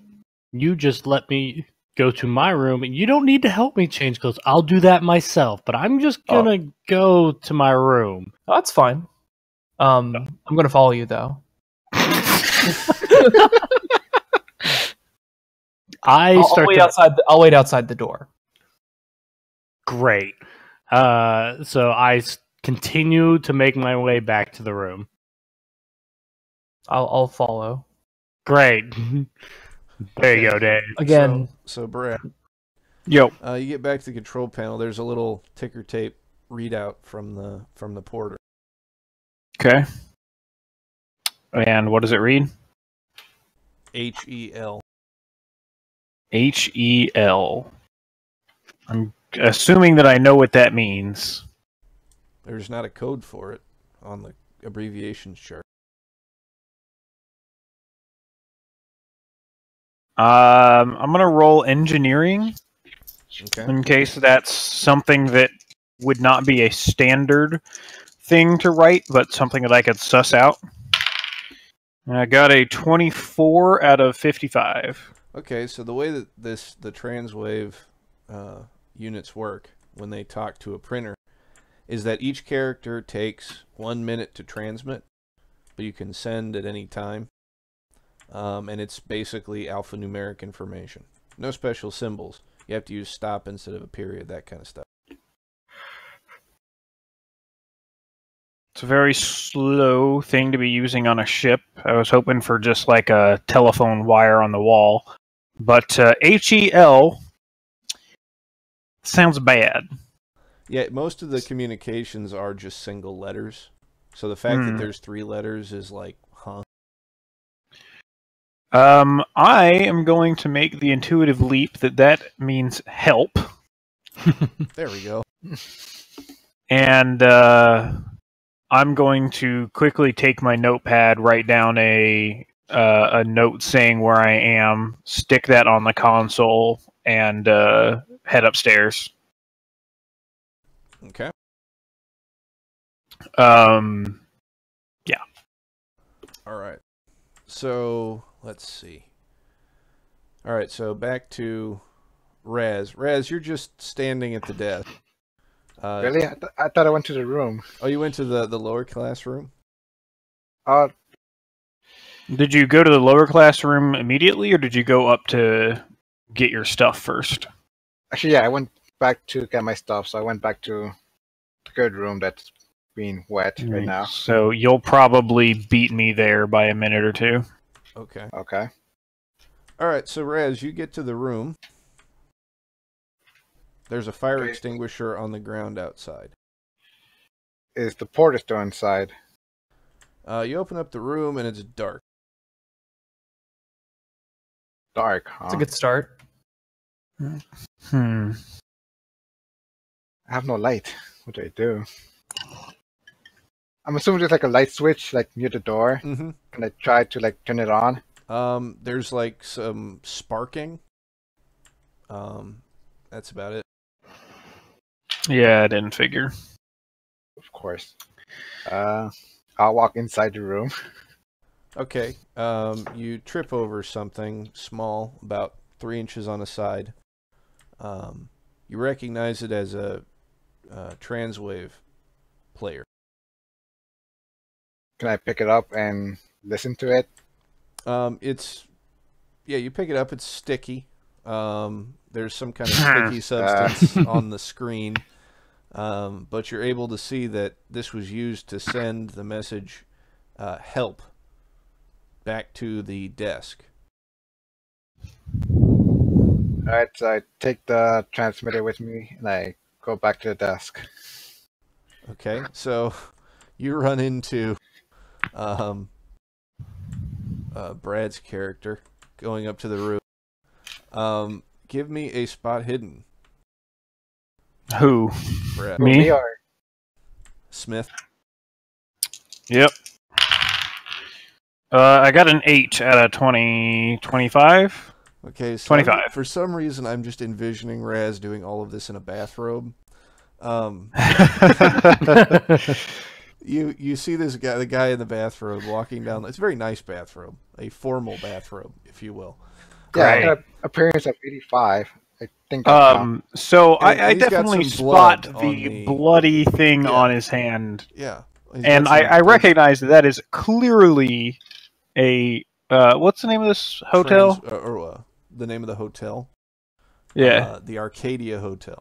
you just let me go to my room? And you don't need to help me change clothes. I'll do that myself. But I'm just gonna go to my room. Oh, that's fine. I'm gonna follow you though. I'll wait outside the door. Great. So I continue to make my way back to the room. I'll follow. Great. There you go, Dave. Again. So Brad. Yo. You get back to the control panel. There's a little ticker tape readout from the porter. Okay. And what does it read? HEL. HEL. I'm assuming that I know what that means. There's not a code for it on the abbreviations chart. I'm gonna roll engineering Okay. in case that's something that would not be a standard thing to write, but something that I could suss out. And I got a 24 out of 55. Okay, so the way that the transwave units work when they talk to a printer is that each character takes 1 minute to transmit, but you can send at any time. And it's basically alphanumeric information. No special symbols. You have to use stop instead of a period, that kind of stuff. It's a very slow thing to be using on a ship. I was hoping for just like a telephone wire on the wall. But HEL sounds bad. Yeah, most of the communications are just single letters. So the fact that there's 3 letters is like, huh? I am going to make the intuitive leap that means help. There we go. And I'm going to quickly take my notepad, write down a note saying where I am, stick that on the console, and head upstairs. Okay. Yeah. All right. So, let's see. All right, so back to Raz. Raz, you're just standing at the desk. Really? I thought I went to the room. Oh, you went to the lower class room? Did you go to the lower classroom immediately, or did you go up to get your stuff first? Actually, yeah, I went back to get my stuff, so I went back to the good room that's being wet right now. So you'll probably beat me there by a minute or two. Okay. Okay. All right, so Raz, you get to the room. There's a fire Okay. extinguisher on the ground outside. Is the porter still inside? You open up the room and it's dark. Dark, huh? It's a good start. Hmm. I have no light. What do I do? I'm assuming there's like a light switch like near the door, Mm-hmm. and I try to like turn it on. There's like some sparking. That's about it. Yeah, I didn't figure. Of course. I'll walk inside the room. Okay. You trip over something small, about 3 inches on a side. You recognize it as a transwave player. Can I pick it up and listen to it? You pick it up. It's sticky. There's some kind of sticky substance on the screen, but you're able to see that this was used to send the message "help" back to the desk. Alright, so I take the transmitter with me and I go back to the desk. Okay, so you run into Brad's character going up to the room. Give me a spot hidden. Who? Brad. Me? We are. Smith. Yep. I got an 8 out of 20, 25. Okay, so 25. for some reason, I'm just envisioning Raz doing all of this in a bathrobe. You see this guy, the guy in the bathrobe, walking down. It's a very nice bathrobe, a formal bathrobe, if you will. Yeah, I Right. got an appearance of 85. I think So And I he's got definitely some blood spot on the the- bloody thing Yeah. on his hand, Yeah, he's and got some- I recognize that is clearly a what's the name of this hotel? The name of the hotel. Yeah, The Arcadia Hotel.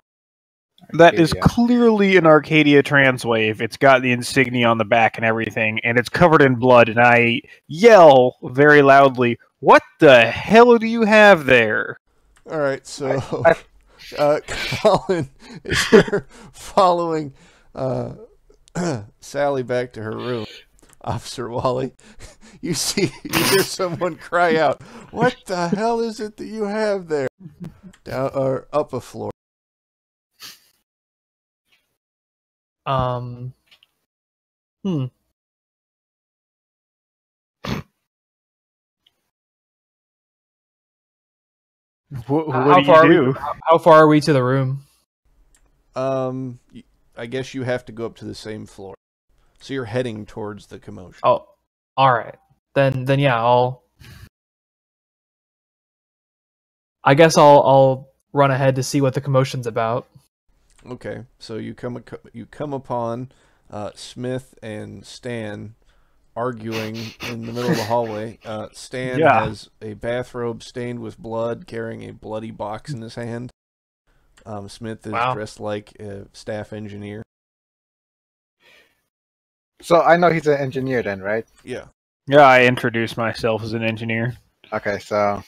that is Arcadia. clearly an Arcadia Transwave. It's got the insignia on the back and everything, and it's covered in blood. And I yell very loudly, "What the hell do you have there?" All right, so Colin, as you're following Sally back to her room, Officer Wally, you hear someone cry out, "What the hell is it that you have there?" Down or up a floor. What do you do? How far are we to the room? I guess you have to go up to the same floor, so you're heading towards the commotion. Oh, all right. Then yeah, I guess I'll run ahead to see what the commotion's about. Okay, so you come upon Smith and Stan arguing in the middle of the hallway. Stan Yeah. has a bathrobe stained with blood, carrying a bloody box in his hand. Smith is Wow. dressed like a staff engineer. So I know he's an engineer then, right? Yeah. Yeah, I introduced myself as an engineer. Okay, so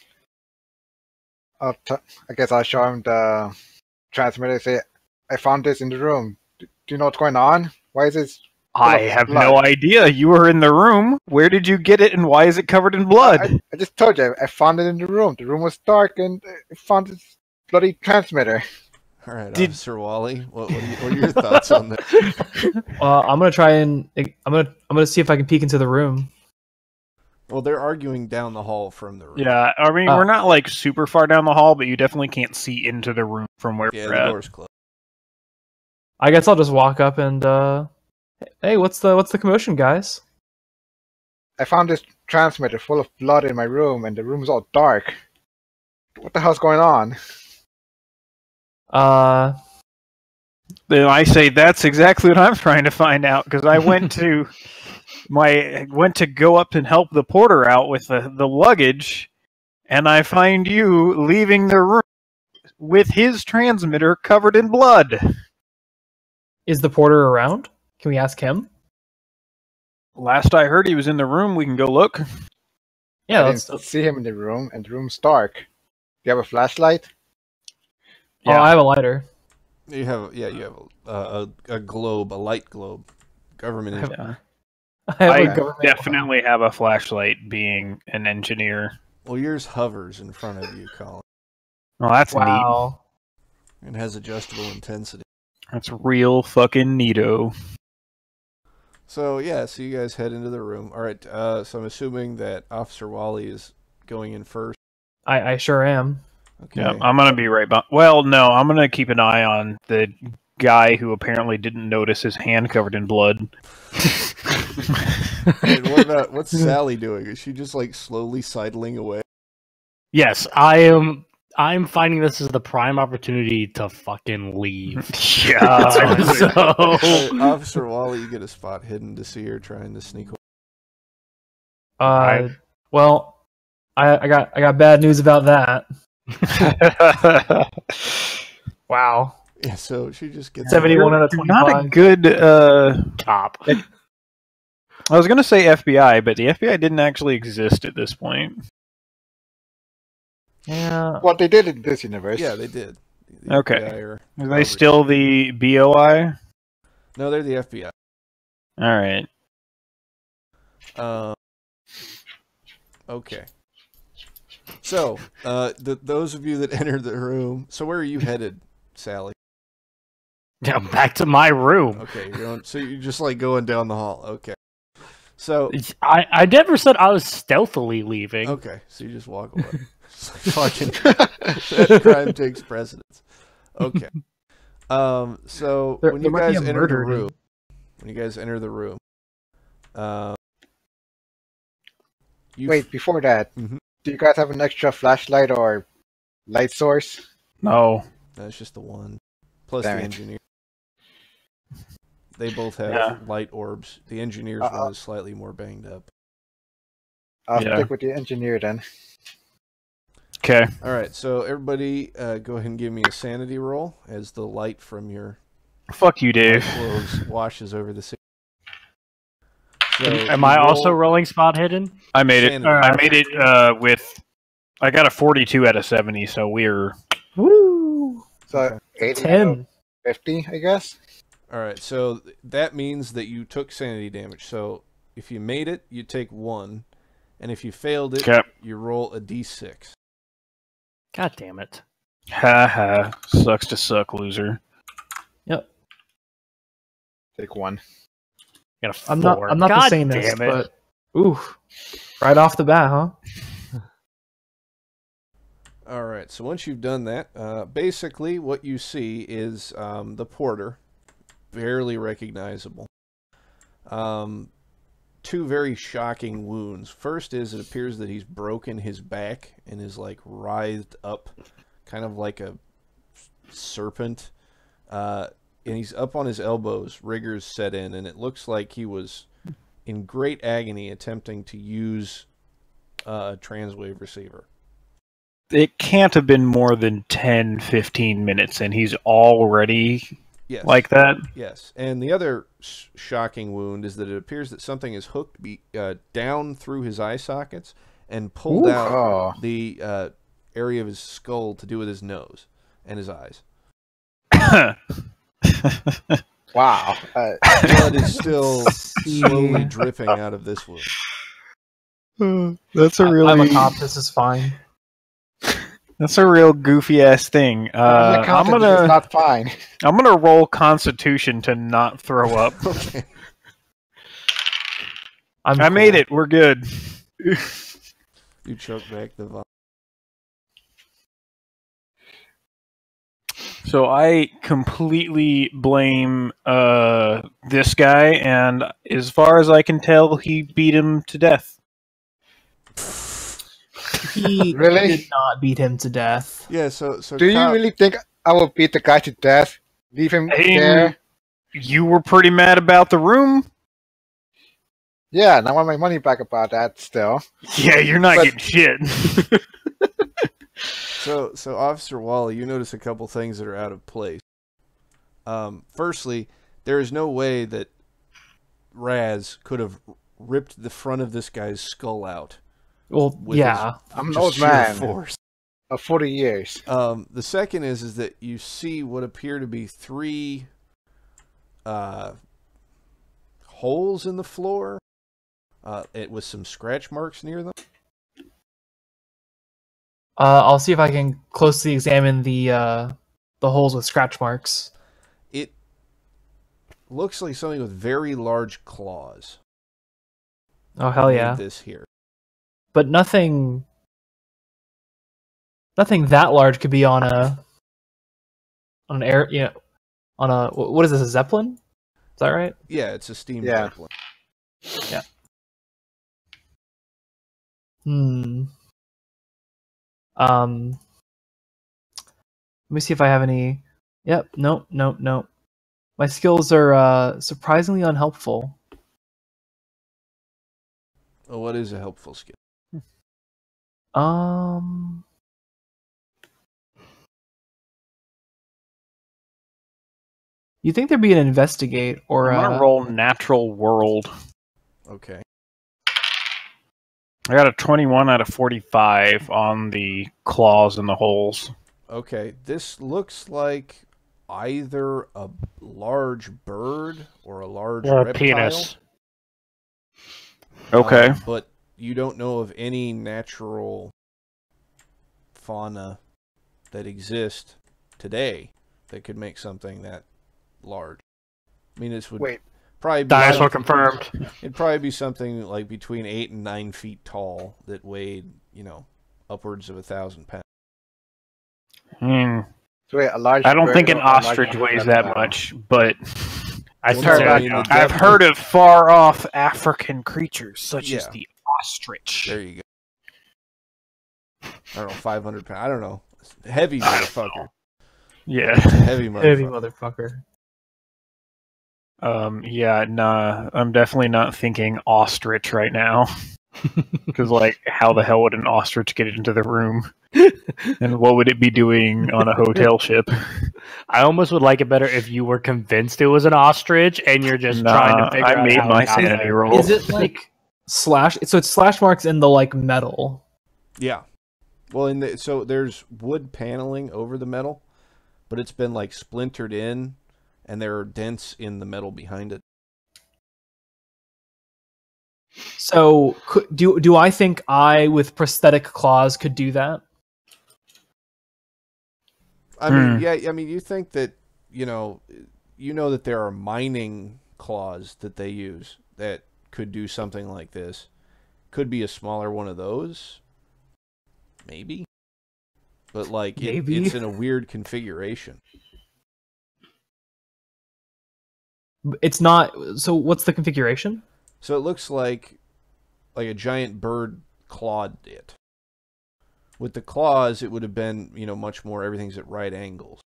I guess I'll show him the transmitter. Say, I found this in the room. Do you know what's going on? Why is this? I full of have blood? no idea. You were in the room. Where did you get it, and why is it covered in blood? I just told you. I found it in the room. The room was dark, and I found this bloody transmitter. All right, Did- Officer Wally, what are your thoughts on that? I'm gonna try and I'm gonna see if I can peek into the room. Well, they're arguing down the hall from the room. Yeah, I mean, Oh. we're not like super far down the hall, but you definitely can't see into the room from where Yeah, we're the at. door's closed. I guess I'll just walk up and hey, what's the commotion, guys? I found this transmitter full of blood in my room, and the room's all dark. What the hell's going on? Then I say that's exactly what I'm trying to find out, because I went to go up and help the porter out with the luggage, and I find you leaving the room with his transmitter covered in blood. Is the porter around? Can we ask him? Last I heard, he was in the room. We can go look. Yeah, I let's. didn't see him in the room, and the room's dark. Do you have a flashlight? Oh, Yeah. I have a lighter. You have a globe, a light globe, government. I I have a government. definitely have a flashlight being an engineer. Well, yours hovers in front of you, Colin. Oh, that's neat. Wow. It has adjustable intensity. That's real fucking neato. So yeah, so you guys head into the room. All right. So I'm assuming that Officer Wally is going in first. I sure am. Okay. Yeah, I'm gonna be right behind. Well, no, I'm gonna keep an eye on the guy who apparently didn't notice his hand covered in blood. And what's Sally doing? Is she just like slowly sidling away? Yes, I'm finding this as the prime opportunity to fucking leave. Yeah. So Officer Wally, you get a spot hidden to see her trying to sneak away. Well, I got bad news about that. Wow. Yeah, so she just gets 71 out of You're not a 25. good. top. I was gonna say FBI, but the FBI didn't actually exist at this point. Yeah. What they did in this universe. Yeah, they did. The Okay. FBI are They still the BOI? No, they're the FBI. All right. Okay. So, those of you that entered the room. So, where are you headed, Sally? Yeah, back to my room. Okay, so you're just like going down the hall. Okay. So, I never said I was stealthily leaving. okay, so you just walk away. Fucking that crime takes precedence. Okay. So There when you might be guys a enter the murder. room, you Wait, before that, Mhm. do you guys have an extra flashlight or light source? No. That's just the one. Plus Damn the it. engineer. They both have Yeah. light orbs. The engineer's one is slightly more banged up. I'll Yeah. stick with the engineer then. Okay. All right, so everybody, go ahead and give me a sanity roll as the light from your Fuck you, Dave. clothes washes over the city. So Am you I also roll rolling spot hidden? I made it. sanity. I made it with. I got a 42 out of 70, so we're. Woo! So Okay. 80 out 10. of 50, I guess. All right, so that means that you took sanity damage. So if you made it, you take 1, and if you failed it, Okay. you roll a d6. God damn it. Ha ha. Sucks to suck, loser. Yep. Take 1. Got a 4. I'm not God just saying this, damn it. but oof. Right off the bat, huh? All right, so once you've done that, basically what you see is the porter, barely recognizable. Two very shocking wounds. First is it appears that he's broken his back and is like writhed up, kind of like a serpent. And he's up on his elbows, rigors set in, and it looks like he was in great agony attempting to use a transwave receiver. It can't have been more than 10, 15 minutes, and he's already Yes. like that. Yes, and the other shocking wound is that it appears that something is hooked down through his eye sockets and pulled out Oh. the area of his skull to do with his nose and his eyes. Wow. Blood is still slowly dripping out of this wound. That's a really. I'm a cop. This is fine. That's a real goofy ass thing. I'm I'm not fine. gonna roll Constitution to not throw up. Okay. I made it. We're good. You choke back the vomit. So I completely blame this guy, and as far as I can tell, he beat him to death. He Really? did not beat him to death. Yeah, so Do you really think I will beat the guy to death? Leave him Hey, there? You were pretty mad about the room? Yeah, and I want my money back about that still. Yeah, you're not But- getting shit. So Officer Wally, you notice a couple things that are out of place. Firstly, there is no way that Raz could have ripped the front of this guy's skull out. Well, With yeah. I'm an just old sheer man. Force. 40 years. The second is that you see what appear to be 3 holes in the floor, with some scratch marks near them. I'll see if I can closely examine the holes with scratch marks. It looks like something with very large claws. Oh hell made yeah! This here, But nothing that large could be on an air, on a, what is this, a Zeppelin? Is that right? yeah, it's a steam Yeah. zeppelin. Yeah. Hmm. Let me see if I have any. Yep. Nope. Nope. Nope. My skills are surprisingly unhelpful. Well, what is a helpful skill? You think there'd be an investigate or I'm gonna roll natural world. Okay. I got a 21 out of 45 on the claws and the holes. Okay, this looks like either a large bird or a large Or a reptile. penis. Okay. But you don't know of any natural fauna that exist today that could make something that large. I mean, this would Wait. probably be Dinosaur something- confirmed. It'd probably be something like between 8 and 9 feet tall that weighed, upwards of 1,000 pounds. So wait, a large I don't bird think an or a large ostrich weighs that reptile? much, but I've Well, heard. no, I mean, the I've depth- heard of far-off African creatures such as Yeah. the ostrich. There you go. I don't know, 500 pounds. I don't know. Heavy motherfucker. Yeah. Heavy motherfucker. heavy motherfucker? Yeah, nah, I'm definitely not thinking ostrich right now. Because, how the hell would an ostrich get into the room? And what would it be doing on a hotel ship? I almost would like it better if you were convinced it was an ostrich and you're just trying to figure out I made how my it got sanity there. roll. Is it like slash? So it's slash marks in the metal. Yeah. Well, so there's wood paneling over the metal, but it's been splintered in, and there are dents in the metal behind it. So do I think I with prosthetic claws could do that? I mean, yeah. I mean, you think that you know that there are mining claws that they use that could do something like this. Could be a smaller one of those, maybe. But Maybe. it's in a weird configuration. It's not. So what's the configuration? So it looks like a giant bird clawed it. With the claws, it would have been, much more, everything's at right angles.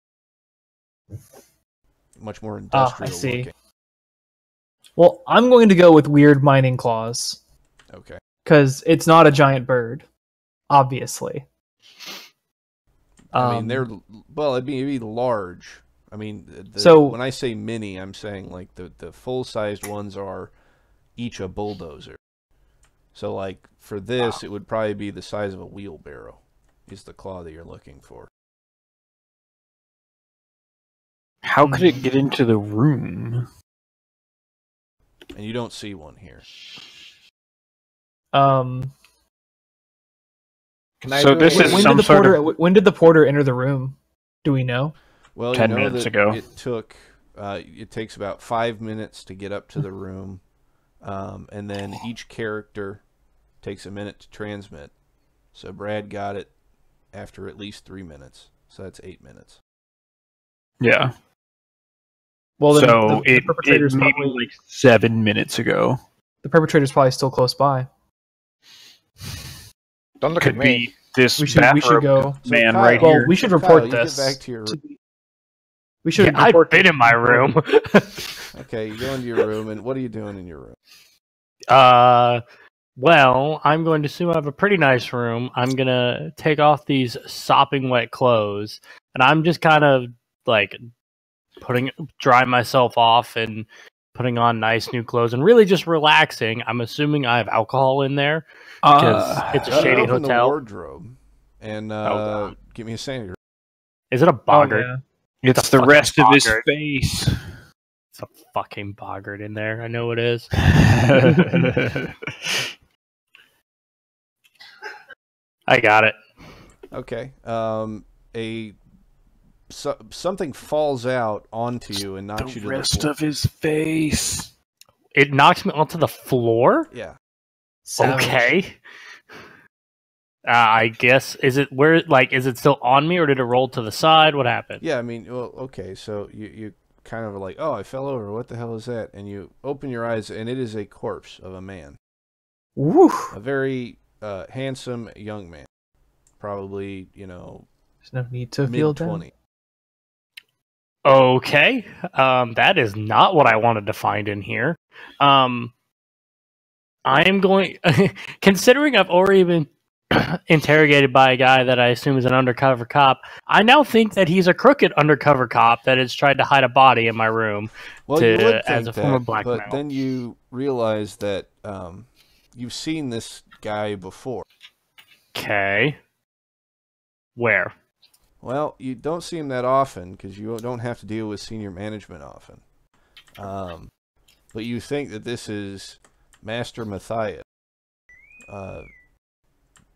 Much more industrial I see. looking. Well, I'm going to go with weird mining claws Okay. because it's not a giant bird, obviously. I mean, it'd be large. I mean, So- when I say mini, I'm saying the full-sized ones are each a bulldozer. So for this, it would probably be the size of a wheelbarrow. Is the claw that you're looking for? How could it get into the room? And you don't see one here. Can I So do this a- is when some did the sort porter? of- When did the porter enter the room? Do we know? Well, 10 you know minutes that ago. it took. It takes about 5 minutes to get up to the room, and then each character takes a minute to transmit. So Brad got it after at least 3 minutes. So that's 8 minutes. Yeah. Well, then So the it perpetrator's maybe probably 7 minutes ago. the perpetrator's probably still close by. Don't look Could at me. be this We should bathroom go. man Kyle- right Well, here. we should Kyle, report you this. Get back to your. We should Yeah, I've report been in my room. Okay, you go into your room, and what are you doing in your room? Well, I'm going to assume I have a pretty nice room. I'm going to take off these sopping wet clothes, and I'm just kind of drying myself off and putting on nice new clothes and really just relaxing. I'm assuming I have alcohol in there because it's a Go ahead and shady open the hotel. wardrobe. and God. give me a sanity. Is it a boggart? yeah. It's a the rest fucking of his boggart. face. It's a fucking boggart in there. I know it is. I got it. Okay. Something falls out onto you and knocks you to the floor. of his face. It knocks me onto the floor? Yeah. Savage. Okay. I guess is it still on me or did it roll to the side? What happened? Yeah, I mean, well, okay, so you kind of are like, oh, I fell over. What the hell is that? And you open your eyes, and it is a corpse of a man. Woo. A very handsome young man. Probably, There's no need to feel down. mid-20. Okay. That is not what I wanted to find in here. I am going considering I've already been interrogated by a guy that I assume is an undercover cop. I now think that he's a crooked undercover cop that has tried to hide a body in my room Well, you would think as a form of that, blackmail. but then you realize that you've seen this guy before. Okay. Where? Well, you don't see him that often because you don't have to deal with senior management often. But you think that this is Master Matthias,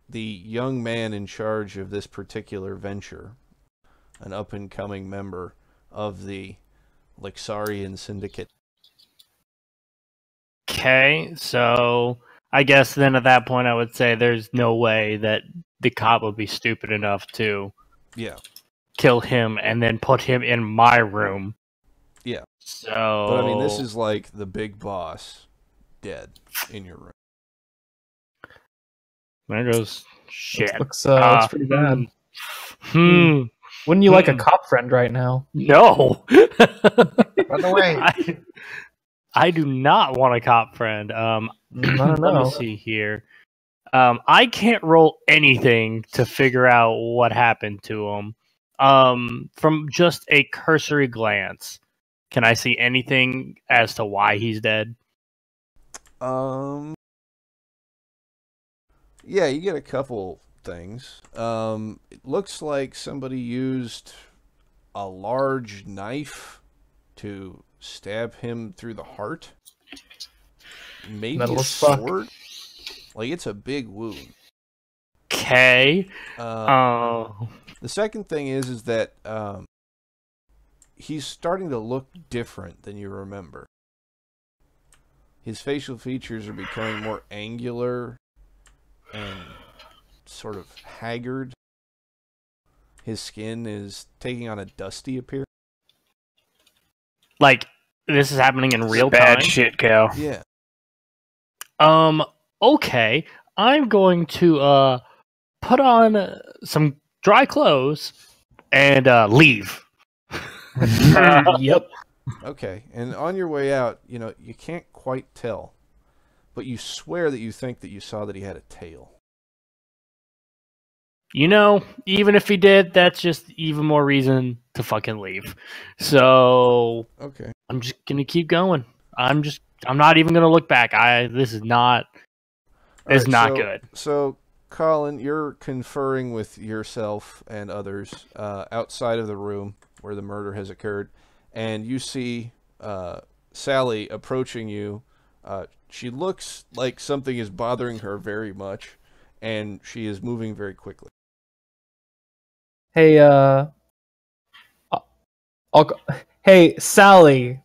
the young man in charge of this particular venture, an up-and-coming member of the Lexarian Syndicate. Okay, so I guess then at that point I would say there's no way that the cop would be stupid enough to Yeah. kill him and then put him in my room. Yeah. So But I mean, this is like the big boss dead in your room. there goes shit. Looks pretty bad. Wouldn't you like a cop friend right now? No. Run away. I do not want a cop friend. I don't Let know. me see here. I can't roll anything to figure out what happened to him. From just a cursory glance, can I see anything as to why he's dead? Yeah, you get a couple things. It looks like somebody used a large knife to stab him through the heart. Maybe Metal a as fuck. sword. Like, it's a big wound. Okay. The second thing is that he's starting to look different than you remember. His facial features are becoming more angular and sort of haggard. His skin is taking on a dusty appearance. Like this is happening in real Bad time. shit, Cal. Yeah. Okay. I'm going to put on some dry clothes and leave. Yep. Okay. And on your way out, you can't quite tell, but you swear that you think that you saw that he had a tail. Even if he did, that's just even more reason to fucking leave. So Okay. I'm just gonna keep going. I'm not even gonna look back. This is not good. So, Colin, you're conferring with yourself and others outside of the room where the murder has occurred, and you see Sally approaching you. She looks like something is bothering her very much, and she is moving very quickly. Hey, hey, Sally.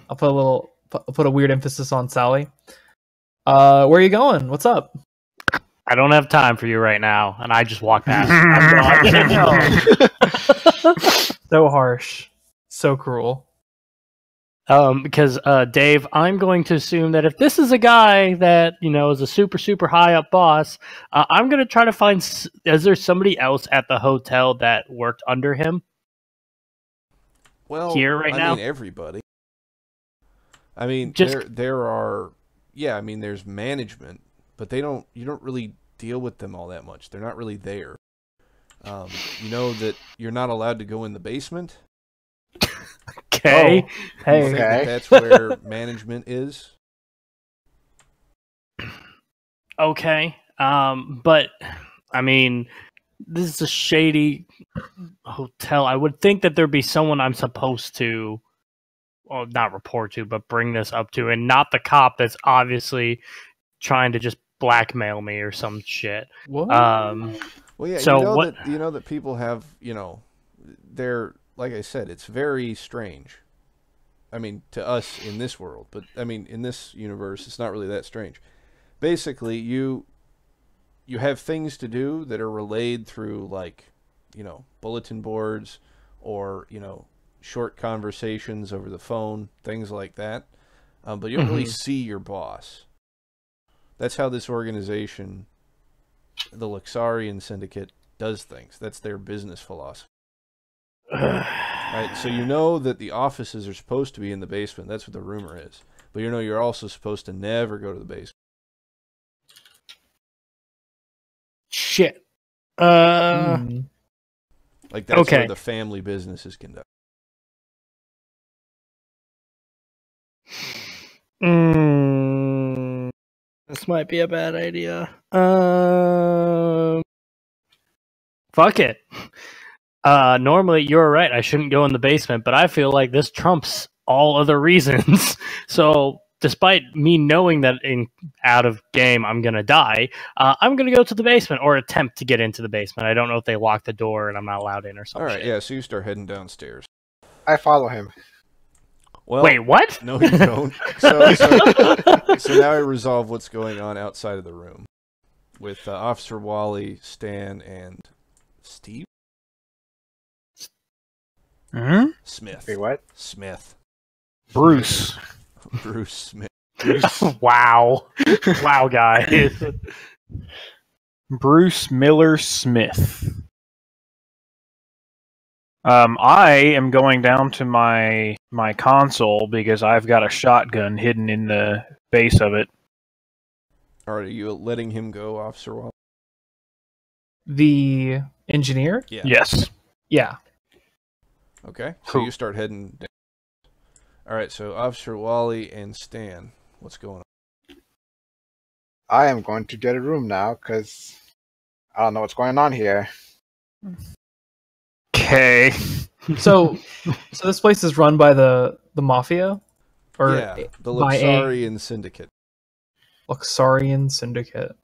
I'll put a weird emphasis on Sally. Where are you going? What's up? I don't have time for you right now, and I just walk past. I'm gone. So harsh, so cruel. Because Dave, I'm going to assume that if this is a guy that is a super super high up boss, I'm going to try to find. Is there somebody else at the hotel that worked under him? Well, here right now, I mean everybody. I mean, Just- there are. Yeah, I mean, there's management, but you don't really deal with them all that much. They're not really there. You know that you're not allowed to go in the basement. Okay. Oh, hey. You think Okay. that's where management is? Okay. But I mean, this is a shady hotel. I would think that there'd be someone I'm supposed to, well, not report to, but bring this up to, and not the cop that's obviously trying to just blackmail me or some shit. What? Well, yeah, So you know that people have, they're, like I said, it's very strange. I mean, to us in this world, but I mean, in this universe, it's not really that strange. Basically, you have things to do that are relayed through, like, bulletin boards or, short conversations over the phone, things like that. But you don't really see your boss. That's how this organization, the Luxarian Syndicate, does things. That's their business philosophy. Right? So you know that the offices are supposed to be in the basement. That's what the rumor is. But you're also supposed to never go to the basement. shit. Like, that's Okay. where the family business is conducted. This might be a bad idea. Fuck it. Normally, you're right. I shouldn't go in the basement, but I feel like this trumps all other reasons. So, despite me knowing that out of game I'm gonna die, I'm gonna go to the basement or attempt to get into the basement. I don't know if they lock the door and I'm not allowed in or something. All right, yeah. So you start heading downstairs. I follow him. Well, Wait, what? No, you don't. So now I resolve what's going on outside of the room with Officer Wally, Stan, and Steve Smith. Wait, what? Smith. Bruce. Bruce Smith. Wow. Wow, guys. Bruce Miller Smith. I am going down to my console because I've got a shotgun hidden in the base of it. All right, are you letting him go, Officer Wally? The engineer? Yeah. Yes. Yeah. Okay, so Cool. you start heading down. All right, so Officer Wally and Stan, what's going on? I am going to get a room now because I don't know what's going on here. Okay. So this place is run by the mafia, or Yeah, the by Luxarian Syndicate. Luxarian Syndicate.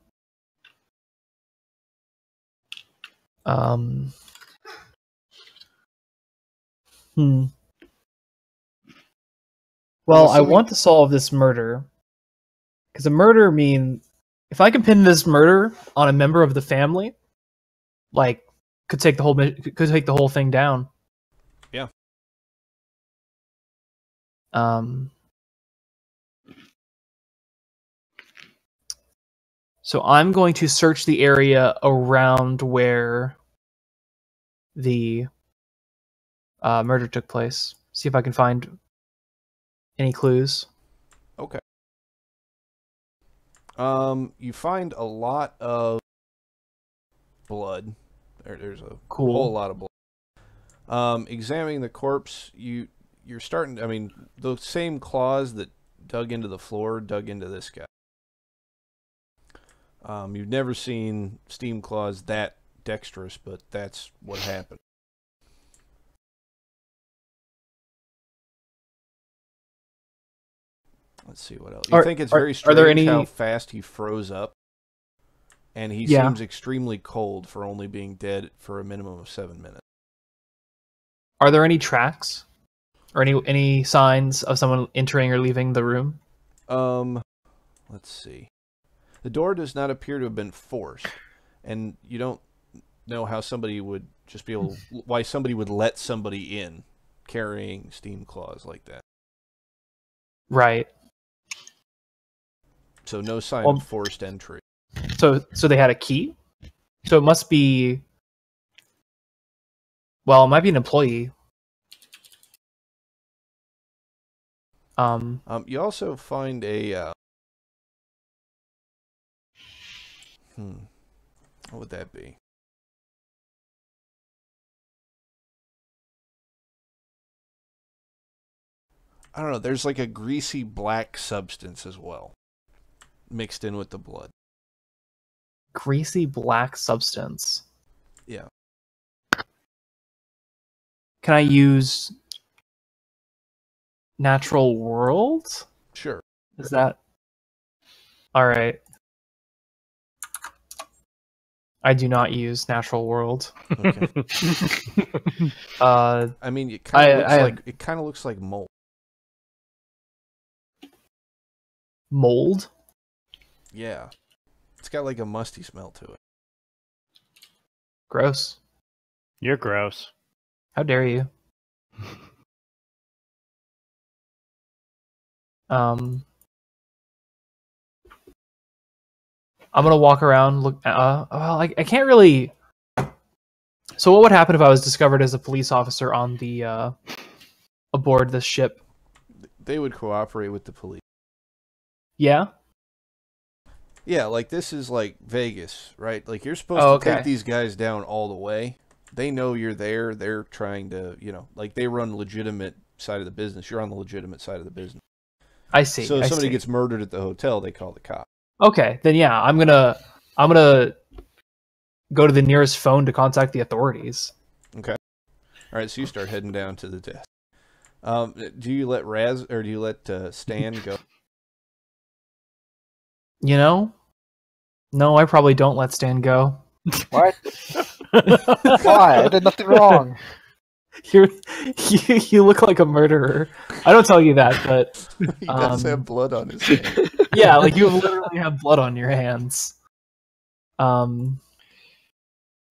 Well, I want to solve this murder because a murder if I can pin this murder on a member of the family, like could take the whole thing down. Yeah. So I'm going to search the area around where the murder took place. See if I can find any clues. Okay. You find a lot of blood. There's a whole lot of blood. Examining the corpse, you're starting. I mean, the same claws that dug into the floor dug into this guy. You've never seen steam claws that dexterous, but that's what happened. Let's see what else. You think it's very strange how fast he froze up, and he seems extremely cold for only being dead for a minimum of 7 minutes. Are there any tracks or any signs of someone entering or leaving the room? Let's see. The door does not appear to have been forced, and you don't know how somebody would just be able, why somebody would let somebody in carrying steam claws like that. Right. So no sign of forced entry. So they had a key? So it must be, well, it might be an employee. You also find a what would that be? I don't know. There's like a greasy black substance as well, mixed in with the blood. Greasy black substance. Yeah. Can I use natural world? Sure. Is that all right? I do not use natural world. Okay. I mean, it kind of looks like mold. Mold? Yeah. It's got like a musty smell to it. Gross. You're gross. How dare you? I'm gonna walk around. Look. Well, I can't really. So, what would happen if I was discovered as a police officer on the aboard this ship? They would cooperate with the police. Yeah. Yeah, like this is like Vegas, right? Like you're supposed to take these guys down all the way. They know you're there. They're trying to, like they run legitimate side of the business. You're on the legitimate side of the business. I see. So if somebody gets murdered at the hotel, they call the cop. Okay, then yeah, I'm gonna go to the nearest phone to contact the authorities. Okay. All right, so you start heading down to the desk. Do you let Raz or do you let Stan go? No, I probably don't let Stan go. What? Why? I did nothing wrong. You look like a murderer. I don't tell you that, but He does have blood on his hand. Yeah, like you literally have blood on your hands. Is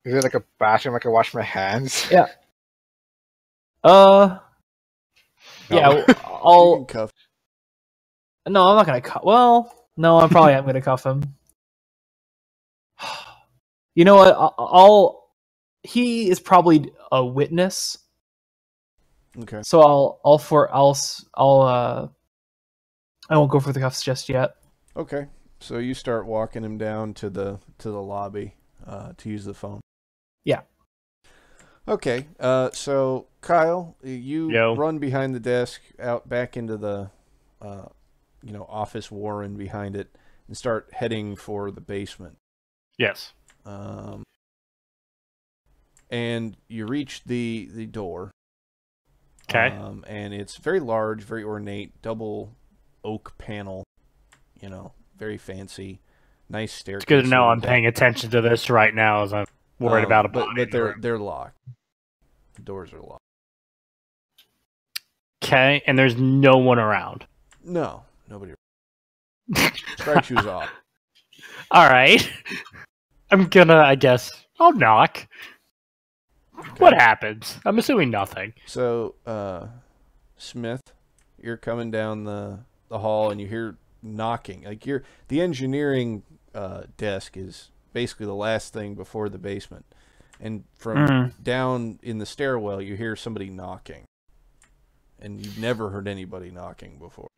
it like a bathroom I can wash my hands? Yeah. No. Yeah, You I'll. can cuff. No, I'm not gonna cuff. Well, no, I probably am gonna cuff him. You know what? He is probably a witness. Okay. So I won't go for the cuffs just yet. Okay. So you start walking him down to the lobby to use the phone. Yeah. Okay. So Kyle, you run behind the desk out back into the office warren behind it and start heading for the basement. Yes. And you reach the door. Okay. And it's very large, very ornate, double oak panel. Very fancy, nice staircase. It's good to know I'm paying attention to this right now as I'm worried about a body. But they're locked. The doors are locked. Okay, and there's no one around. No, nobody. Strike shoes off. All right. I'm gonna, I guess, I'll knock. Okay. What happens? I'm assuming nothing. So, Smith, you're coming down the hall and you hear knocking. Like the engineering desk is basically the last thing before the basement. And from down in the stairwell, you hear somebody knocking. And you've never heard anybody knocking before.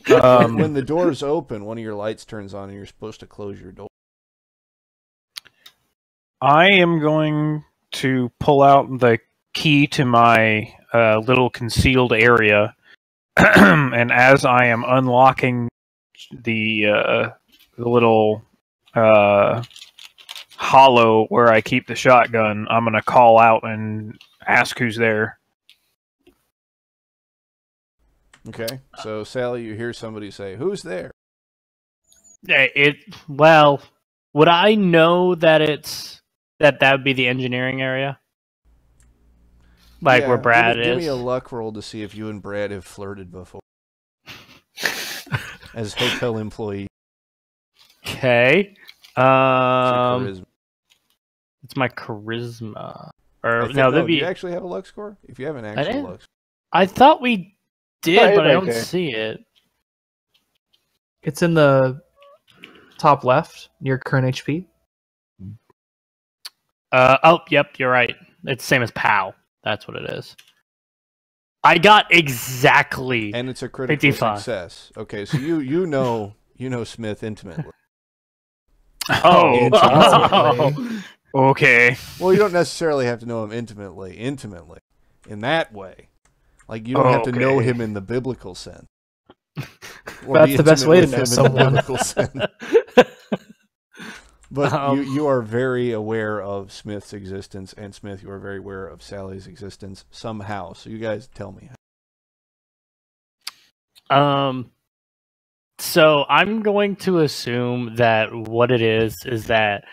When the doors open, one of your lights turns on and you're supposed to close your door. I am going to pull out the key to my little concealed area, and as I am unlocking the little hollow where I keep the shotgun, I'm going to call out and ask who's there. Okay, so Sally, you hear somebody say, "Who's there?" Well, would I know that that would be the engineering area? Like where Brad is? Give me a luck roll to see if you and Brad have flirted before. As hotel employee. Okay. It's my charisma. Do you actually have a luck score? If you have an actual luck score. I thought we did, but I don't see it. It's in the top left near current HP. Yep, you're right. It's the same as POW. That's what it is. I got exactly, and it's a critical 55. Success. Okay, so you know Smith intimately. Oh, okay. Well, you don't necessarily have to know him intimately, in that way. Like you don't have to know him in the biblical sense. That's the best way to know someone. But you are very aware of Smith's existence, and Smith, you are very aware of Sally's existence somehow. So you guys tell me. So I'm going to assume that what it is that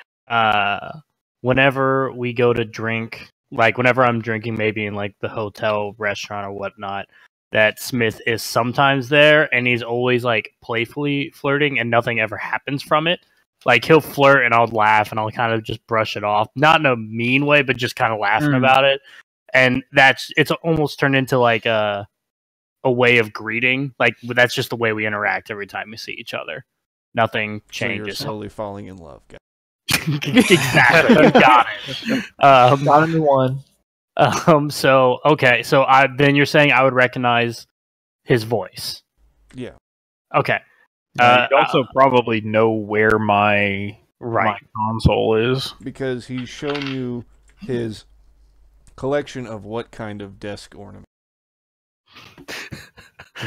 whenever we go to drink, like whenever I'm drinking, maybe in like the hotel, restaurant, or whatnot, that Smith is sometimes there, and he's always like playfully flirting, and nothing ever happens from it. Like he'll flirt, and I'll laugh, and I'll kind of just brush it off, not in a mean way, but just kind of laughing about it. And it's almost turned into like a way of greeting. Like that's just the way we interact every time we see each other. Nothing changes. So you're slowly falling in love, guys. Exactly. You got it. Got him in one. So okay. So then you're saying I would recognize his voice. Yeah. Okay. You'd also probably know where my console is. Because he's shown you his collection of what kind of desk ornament.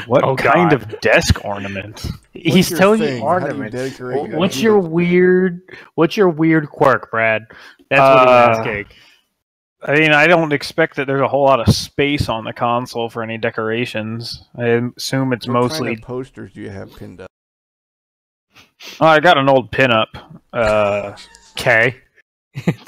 What kind of desk ornament? He's telling you ornaments. What's your weird quirk, Brad? That's what he's asking. I mean, I don't expect that there's a whole lot of space on the console for any decorations. I assume it's mostly... What kind of posters do you have pinned up? Oh, I got an old pinup. Okay.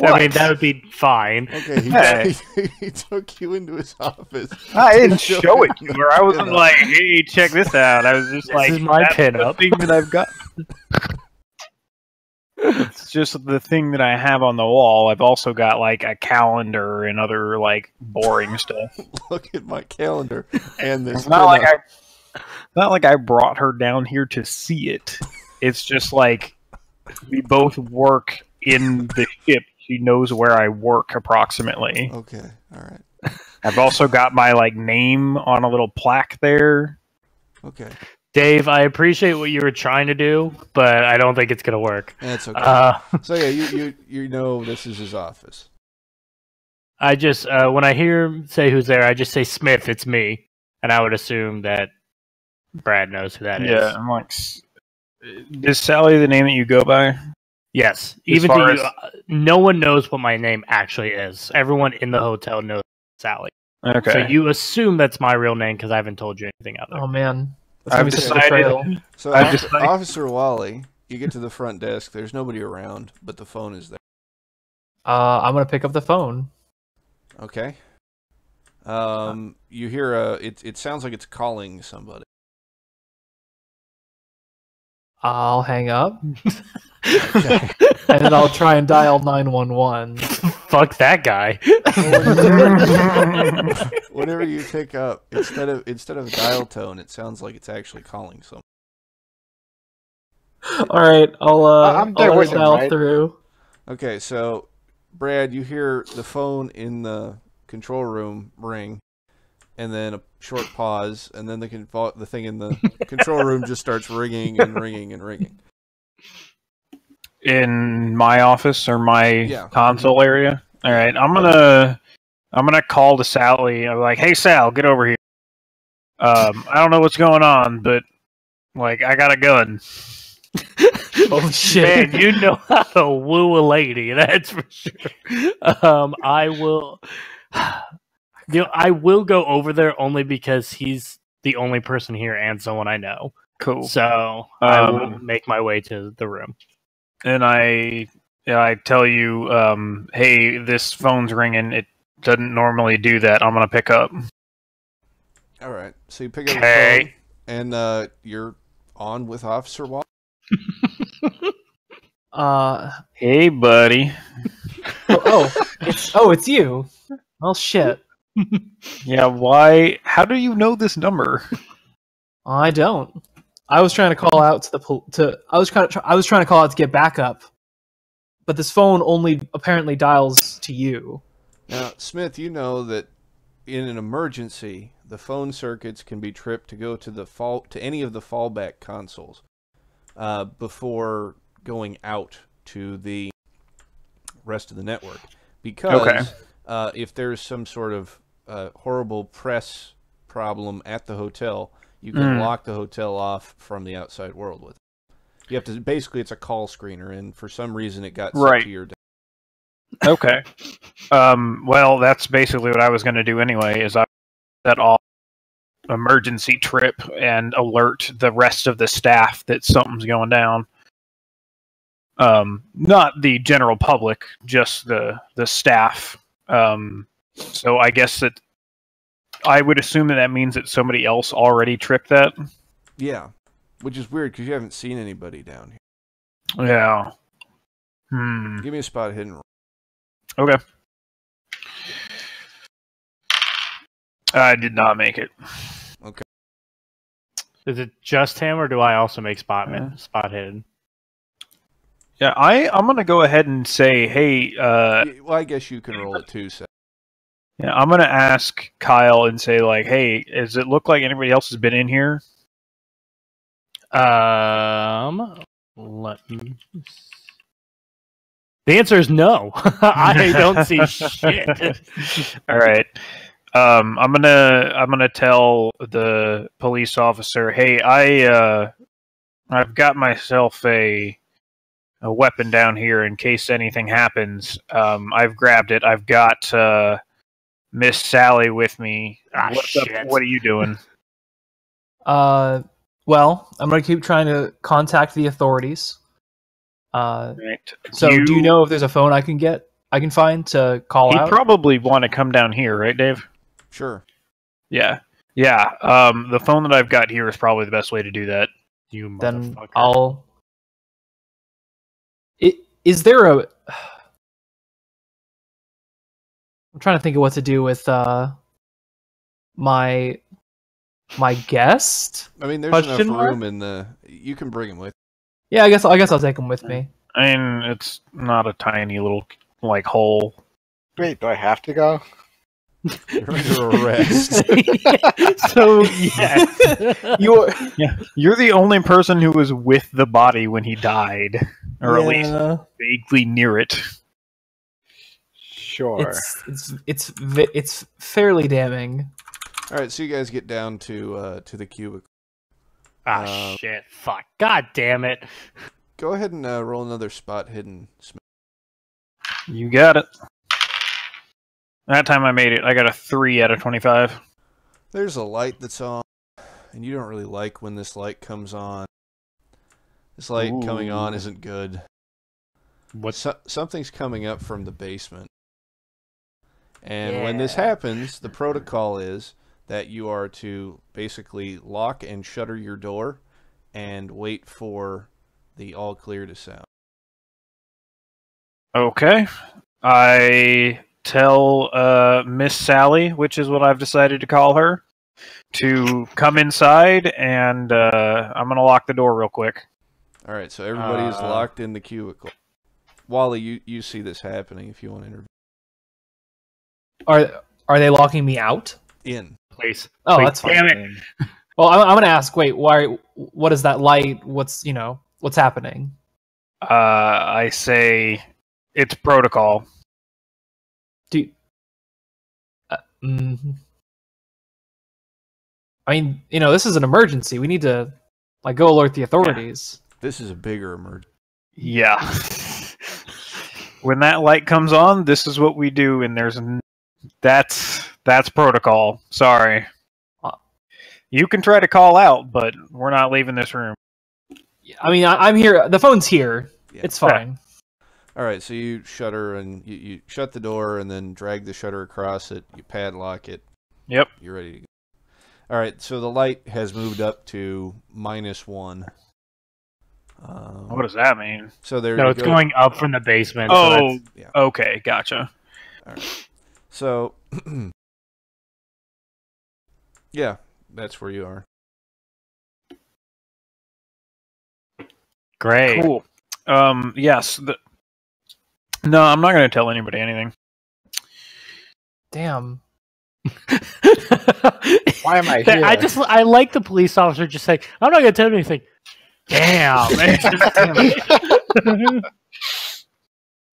I mean, that would be fine. Okay, he took you into his office. I didn't show it to her. I wasn't like, hey, check this out. I was just like, this is my pinup. thing that I've got. It's just the thing that I have on the wall. I've also got like a calendar and other like boring stuff. Look at my calendar and this. It's not like I brought her down here to see it. It's just like we both work in the ship. She knows where I work approximately. Okay, all right. I've also got my like name on a little plaque there. Okay. Dave, I appreciate what you were trying to do, but I don't think it's gonna work. That's okay. So yeah, you know this is his office. I just when I hear him say who's there, I just say Smith, it's me, and I would assume that Brad knows who that is. Yeah, I'm like, is Sally the name that you go by? Yes. Even to you, no one knows what my name actually is. Everyone in the hotel knows Sally. Okay. So you assume that's my real name because I haven't told you anything other. Oh man. I've decided. So Officer Wally, you get to the front desk. There's nobody around, but the phone is there. I'm gonna pick up the phone. Okay. You hear it sounds like it's calling somebody. I'll hang up. Okay. And then I'll try and dial 911. Fuck that guy. Whenever you pick up, instead of dial tone, it sounds like it's actually calling someone. All right, I'll there with him, dial right? through. Okay, so Brad, you hear the phone in the control room ring, and then a short pause, and then the thing in the control room just starts ringing and ringing and ringing. In my office or my console area. All right, I'm gonna call to Sally. I'm like, hey Sal, get over here. I don't know what's going on, but like I got a gun. Oh shit! Man, you know how to woo a lady, that's for sure. I will. I will go over there only because he's the only person here and someone I know. Cool. So I will make my way to the room. And I tell you, hey, this phone's ringing. It doesn't normally do that. I'm gonna pick up. All right. So you pick up the phone, and you're on with Officer Wall. Hey, buddy. It's you. Well, shit. Yeah. Why? How do you know this number? I don't. I was trying to call out to I was trying to call out to get backup, but this phone only apparently dials to you. Now, Smith, you know that in an emergency, the phone circuits can be tripped to go to any of the fallback consoles before going out to the rest of the network, because if there's some sort of horrible press problem at the hotel, you can lock the hotel off from the outside world with it. You have to basically it's a call screener, and for some reason it got Right. set to your. Okay. Well, that's basically what I was going to do anyway. Is I set off emergency trip and alert the rest of the staff that something's going down. Not the general public, just the staff. So I guess that I would assume that means that somebody else already tripped that. Yeah, which is weird because you haven't seen anybody down here. Yeah. Give me a spot hidden roll. Okay. I did not make it. Okay. Is it just him, or do I also make spot hidden? Yeah, I'm going to go ahead and say, hey... well, I guess you can roll it too, so. Yeah, I'm going to ask Kyle and say, like, hey, does it look like anybody else has been in here? Let me... The answer is no. I don't see shit. All right. I'm gonna tell the police officer, hey, I've got myself a weapon down here in case anything happens. I've grabbed it. I've got Miss Sally with me. What's up? What are you doing? Well, I'm gonna keep trying to contact the authorities. Right. So, do you know if there's a phone I can find to call out? He'd probably want to come down here, right, Dave? Sure. Yeah. The phone that I've got here is probably the best way to do that. You then motherfucker. Is there a? I'm trying to think of what to do with my guest. I mean, there's enough room in the. You can bring him with. Yeah, I guess I'll take him with me. I mean, it's not a tiny little like hole. Wait, do I have to go? You're under arrest. So yes, you're the only person who was with the body when he died, or at least vaguely near it. Sure. It's fairly damning. All right, so you guys get down to the cubicle. Shit! Fuck! God damn it! Go ahead and roll another spot hidden. You got it. That time I made it. I got a 3 out of 25. There's a light that's on, and you don't really like when this light comes on. This light coming on isn't good. Something's coming up from the basement. And when this happens, the protocol is that you are to basically lock and shutter your door and wait for the all clear to sound. Okay. I tell Miss Sally, which is what I've decided to call her, to come inside, and I'm going to lock the door real quick. All right, so everybody is locked in the cubicle. Wally, you see this happening if you want to interview. Are they locking me out? In. Please. Oh, Please. that's fine. Damn it. Well, I'm going to ask, wait, what is that light? What's happening? I say it's protocol. I mean, this is an emergency. We need to go alert the authorities. This is a bigger emergency. Yeah. When that light comes on, this is what we do, and that's protocol. Sorry. You can try to call out, but we're not leaving this room. I mean, I'm here. The phone's here. Yeah. It's fine. All right, so you shutter and you shut the door and then drag the shutter across it. You padlock it. Yep. You're ready to go. All right, so the light has moved up to -1. What does that mean? So it's going up from the basement. Oh, so okay, gotcha. All right. So, yeah, that's where you are. Great. Cool. Yes. No, I'm not going to tell anybody anything. Damn. Why am I here? I like the police officer just saying, I'm not going to tell you anything. Damn.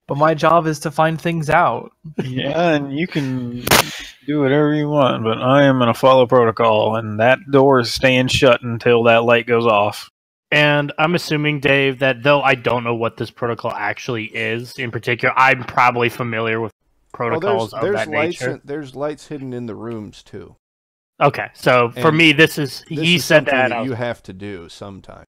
But my job is to find things out. Yeah, and you can do whatever you want, but I am going to follow protocol, and that door is staying shut until that light goes off. And I'm assuming, Dave, that though I don't know what this protocol actually is in particular, I'm probably familiar with protocols of that nature. There's lights hidden in the rooms too. Okay, so for And me, this is he said something that you have to do sometime.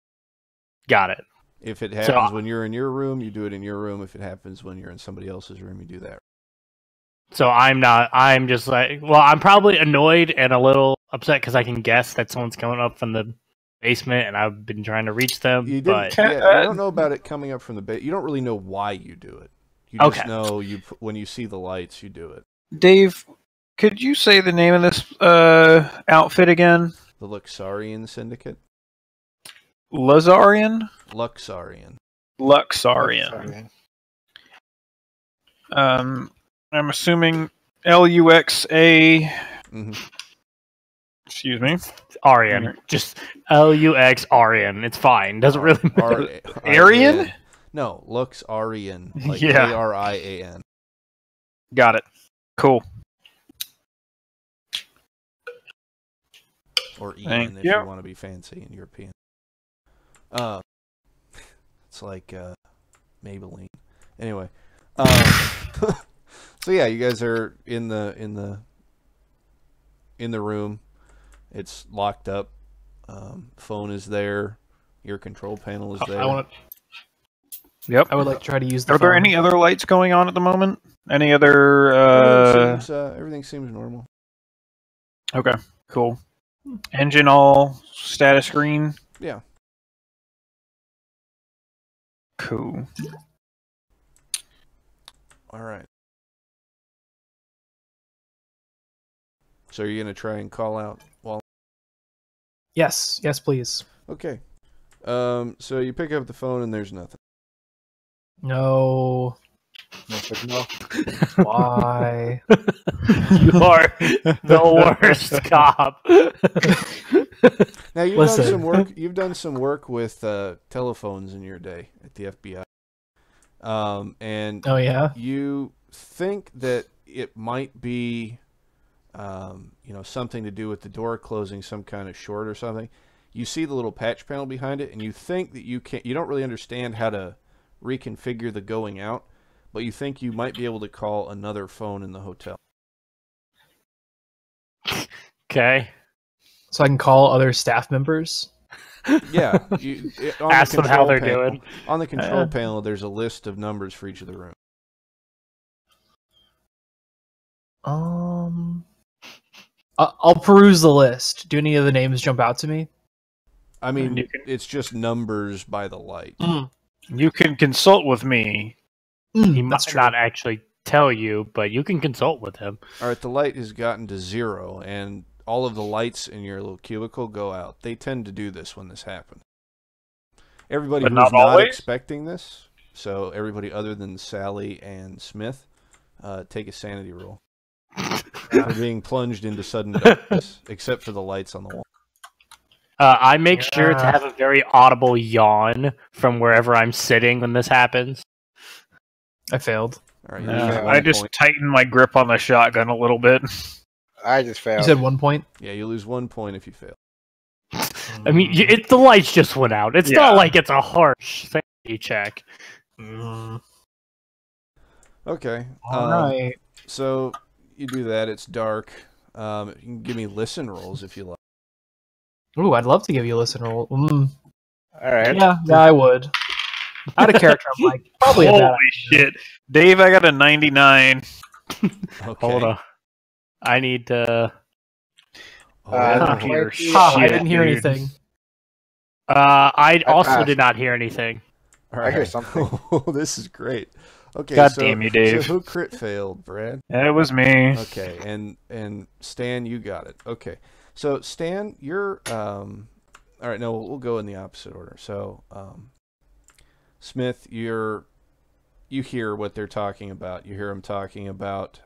Got it. If it happens when you're in your room, you do it in your room. If it happens when you're in somebody else's room, you do that. So I'm just like, well, I'm probably annoyed and a little upset because I can guess that someone's coming up from the basement, and I've been trying to reach them. You but you don't know about it coming up from the basement. You don't really know why you do it. You just know when you see the lights, you do it. Dave, could you say the name of this outfit again? The Luxarian Syndicate? Lazarian? Luxarian. Luxarian. I'm assuming Luxa. Excuse me. Arian. Just Lux Arian. It's fine. Doesn't really matter. Arian? No, Luxarian. Like Yeah. Arian. Got it. Cool. Or Ian if you want to be fancy and European. It's like Maybelline. Anyway. So yeah, you guys are in the room. It's locked up. Phone is there. Your control panel is there. Yep. I would like to try to use the Are there phone. any other lights going on at the moment? Any other... Everything seems normal. Okay, cool. Engine all status green? Yeah. Cool. All right. So you're going to try and call out while... Yes, please. Okay. So you pick up the phone and there's nothing. No. No. Why? You are the worst cop. Now you've Listen. done some work. You've done some work with telephones in your day at the FBI, and Oh yeah. you think that it might be, something to do with the door closing, some kind of short or something. You see the little patch panel behind it, and you think that you don't really understand how to reconfigure the going out, but you think you might be able to call another phone in the hotel. Okay. So I can call other staff members. Yeah. Ask them how they're doing. On the control panel, there's a list of numbers for each of the rooms. I'll peruse the list. Do any of the names jump out to me? I mean, it's just numbers by the light. You can consult with me. He might not actually tell you, but you can consult with him. All right, the light has gotten to 0, and all of the lights in your little cubicle go out. They tend to do this when this happens. Everybody But who's not always? expecting this, so everybody other than Sally and Smith, take a sanity roll. They're being plunged into sudden darkness, except for the lights on the wall. I make sure to have a very audible yawn from wherever I'm sitting when this happens. I failed. All right, I just tighten my grip on the shotgun a little bit. I just failed. You said 1 point? Yeah, you lose 1 point if you fail. I mean, the lights just went out. It's not like it's a harsh sanity check. Okay. All right. So you do that. It's dark. You can give me listen rolls if you like. Ooh, I'd love to give you a listen roll. All right. Yeah, I would. Out of character, I'm like, probably a bad Holy shit. Dave, I got a 99. Okay. Hold on. I need to... I don't hear I shit, didn't hear dude. anything. I also passed. did not hear anything. All I hear something. Oh, this is great. Okay, God damn you, Dave. So who crit failed, Brad? It was me. Okay, and Stan, you got it. Okay, so Stan, you're all right. No, we'll go in the opposite order. So, Smith, you hear what they're talking about. You hear them talking about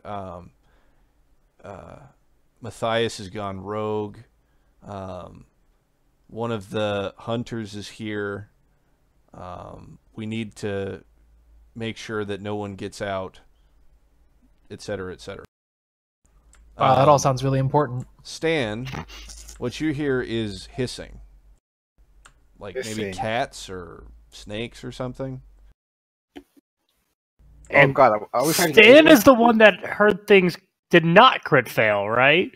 Matthias has gone rogue. One of the hunters is here. We need to make sure that no one gets out, etc., etc. Wow, that all sounds really important. Stan, what you hear is hissing. like maybe cats or snakes or something. And oh god, are we fighting Stan aliens? is the one that heard things did not crit fail, right?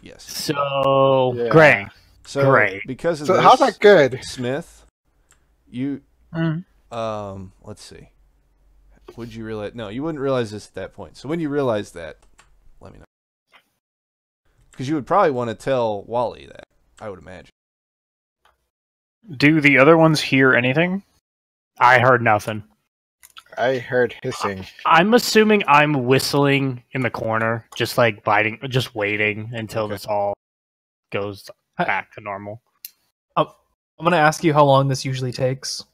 Yes. So Yeah. great. So Great. because of So this, how's that good? Smith, you Mm. let's see. Would you realize? No, you wouldn't realize this at that point. So when you realize that, let me know. Because you would probably want to tell Wally that, I would imagine. Do the other ones hear anything? I heard nothing. I heard hissing. I'm assuming I'm whistling in the corner, just like biting, just waiting until Okay. this all goes back to normal. I'm gonna ask you how long this usually takes.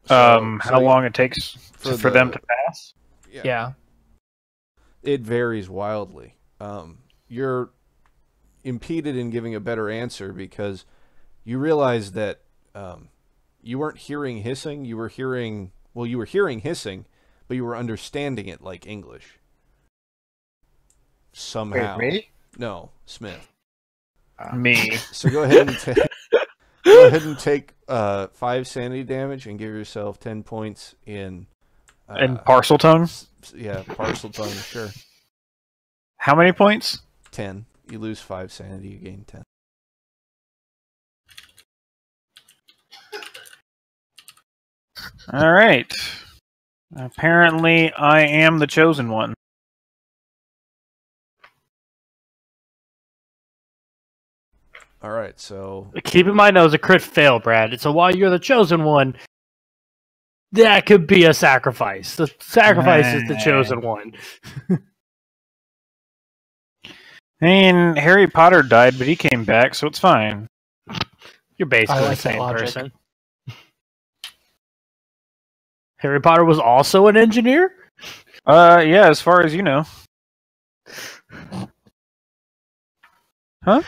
So How long it takes for them to pass? Yeah. It varies wildly. You're impeded in giving a better answer because you realize that you weren't hearing hissing. You were hearing hissing, but you were understanding it like English. Somehow. Wait, me? No, Smith. Me. So go ahead and take 5 sanity damage and give yourself 10 points in And parcel tongue? yeah, parcel tongue, sure. How many points? 10. You lose 5 sanity, you gain 10. All right. Apparently, I am the chosen one. All right, so Keep in mind that was a crit fail, Brad. So while you're the chosen one, that could be a sacrifice. The sacrifice is the chosen one. I mean, Harry Potter died, but he came back, so it's fine. You're basically I like the that same logic. person. Harry Potter was also an engineer? Yeah, as far as you know. Huh?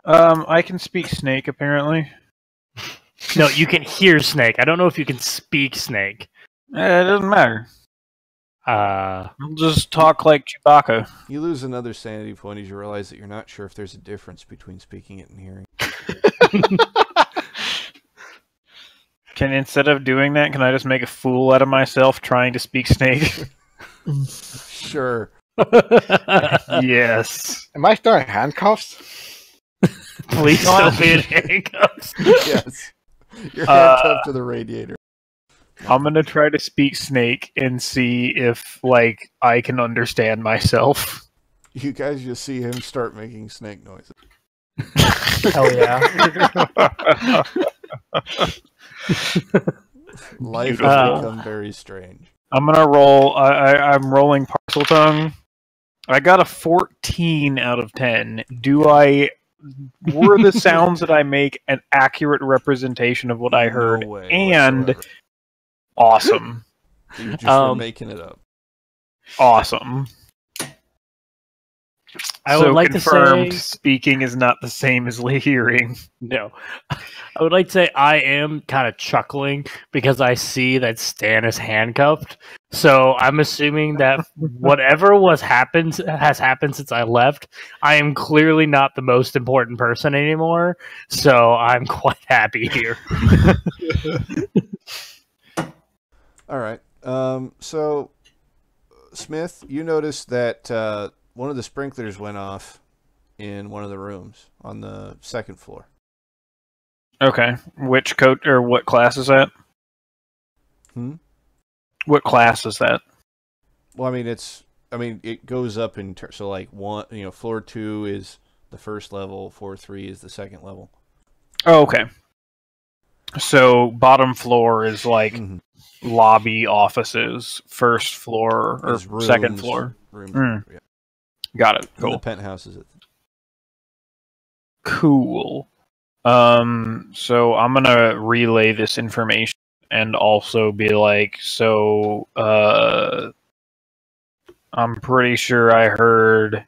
I can speak Snake, apparently. No, you can hear Snake. I don't know if you can speak Snake. It doesn't matter. I'll just talk like Chewbacca. you lose another sanity point as you realize that you're not sure if there's a difference between speaking it and hearing. Instead of doing that, can I just make a fool out of myself trying to speak Snake? Sure. Yes. Am I still in handcuffs? Please don't be in handcuffs. Yes. You're handcuffed to the radiator. I'm gonna try to speak Snake and see if, like, I can understand myself. You guys just see him start making snake noises. Hell yeah. Life Beautiful. has become very strange. I'm gonna roll. I'm rolling parcel tongue. I got a 14 out of 10. Were the sounds that I make an accurate representation of what I heard? No way And whatsoever. awesome, You just were making it up. awesome. I would like to confirmed, say speaking is not the same as hearing. no. I would like to say I am kind of chuckling because I see that Stan is handcuffed. So I'm assuming that whatever has happened since I left. I am clearly not the most important person anymore. So I'm quite happy here. All right. So, Smith, you noticed that one of the sprinklers went off in one of the rooms on the second floor. Okay, which coat or what class is that? What class is that? Well, it goes up in so like floor 2 is the first level, floor 3 is the second level. Oh, okay. So bottom floor is like lobby offices, first floor or There's second rooms, floor. Rooms, yeah. Got it. And Cool. the penthouse is Cool. So I'm gonna relay this information and also be like, so I'm pretty sure I heard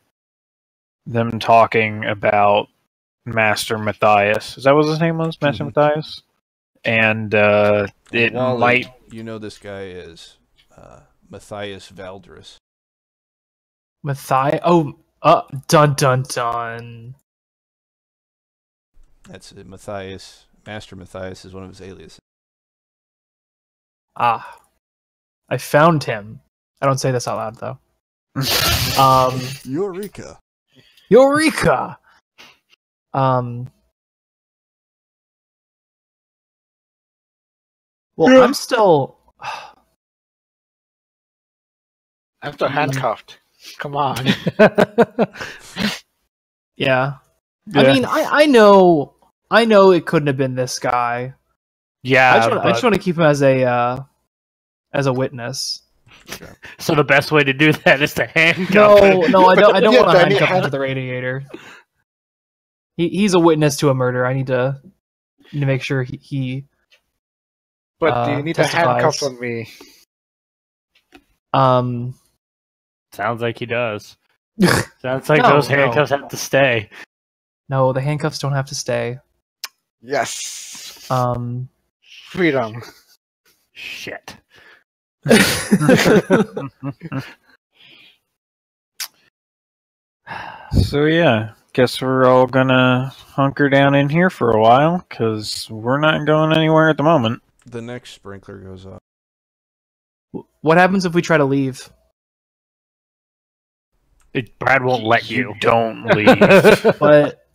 them talking about Master Matthias. Is that what his name was? Master Matthias? And it Wally, might. You know this guy is Matthias Valdris. Matthias. Oh, dun dun dun. That's it. Matthias. Master Matthias is one of his aliases. Ah, I found him. I don't say this out loud though. Eureka! Eureka! Well, I'm still. I'm still handcuffed. Come on. Yeah. Yeah. I mean, I know it couldn't have been this guy. Yeah, I just want to keep him as a witness. so the best way to do that is to handcuff No, him. no, I don't Yeah, want to Danny handcuff him had- to the radiator. He's a witness to a murder. I need to make sure he But do you need the handcuffs testifies. on me? Sounds like he does. Sounds like No, those no. handcuffs have to stay. No, the handcuffs don't have to stay. Yes. Um Freedom. Shit. So yeah, guess we're all gonna hunker down in here for a while, because we're not going anywhere at the moment. The next sprinkler goes off. what happens if we try to leave? Brad won't let you. don't leave. But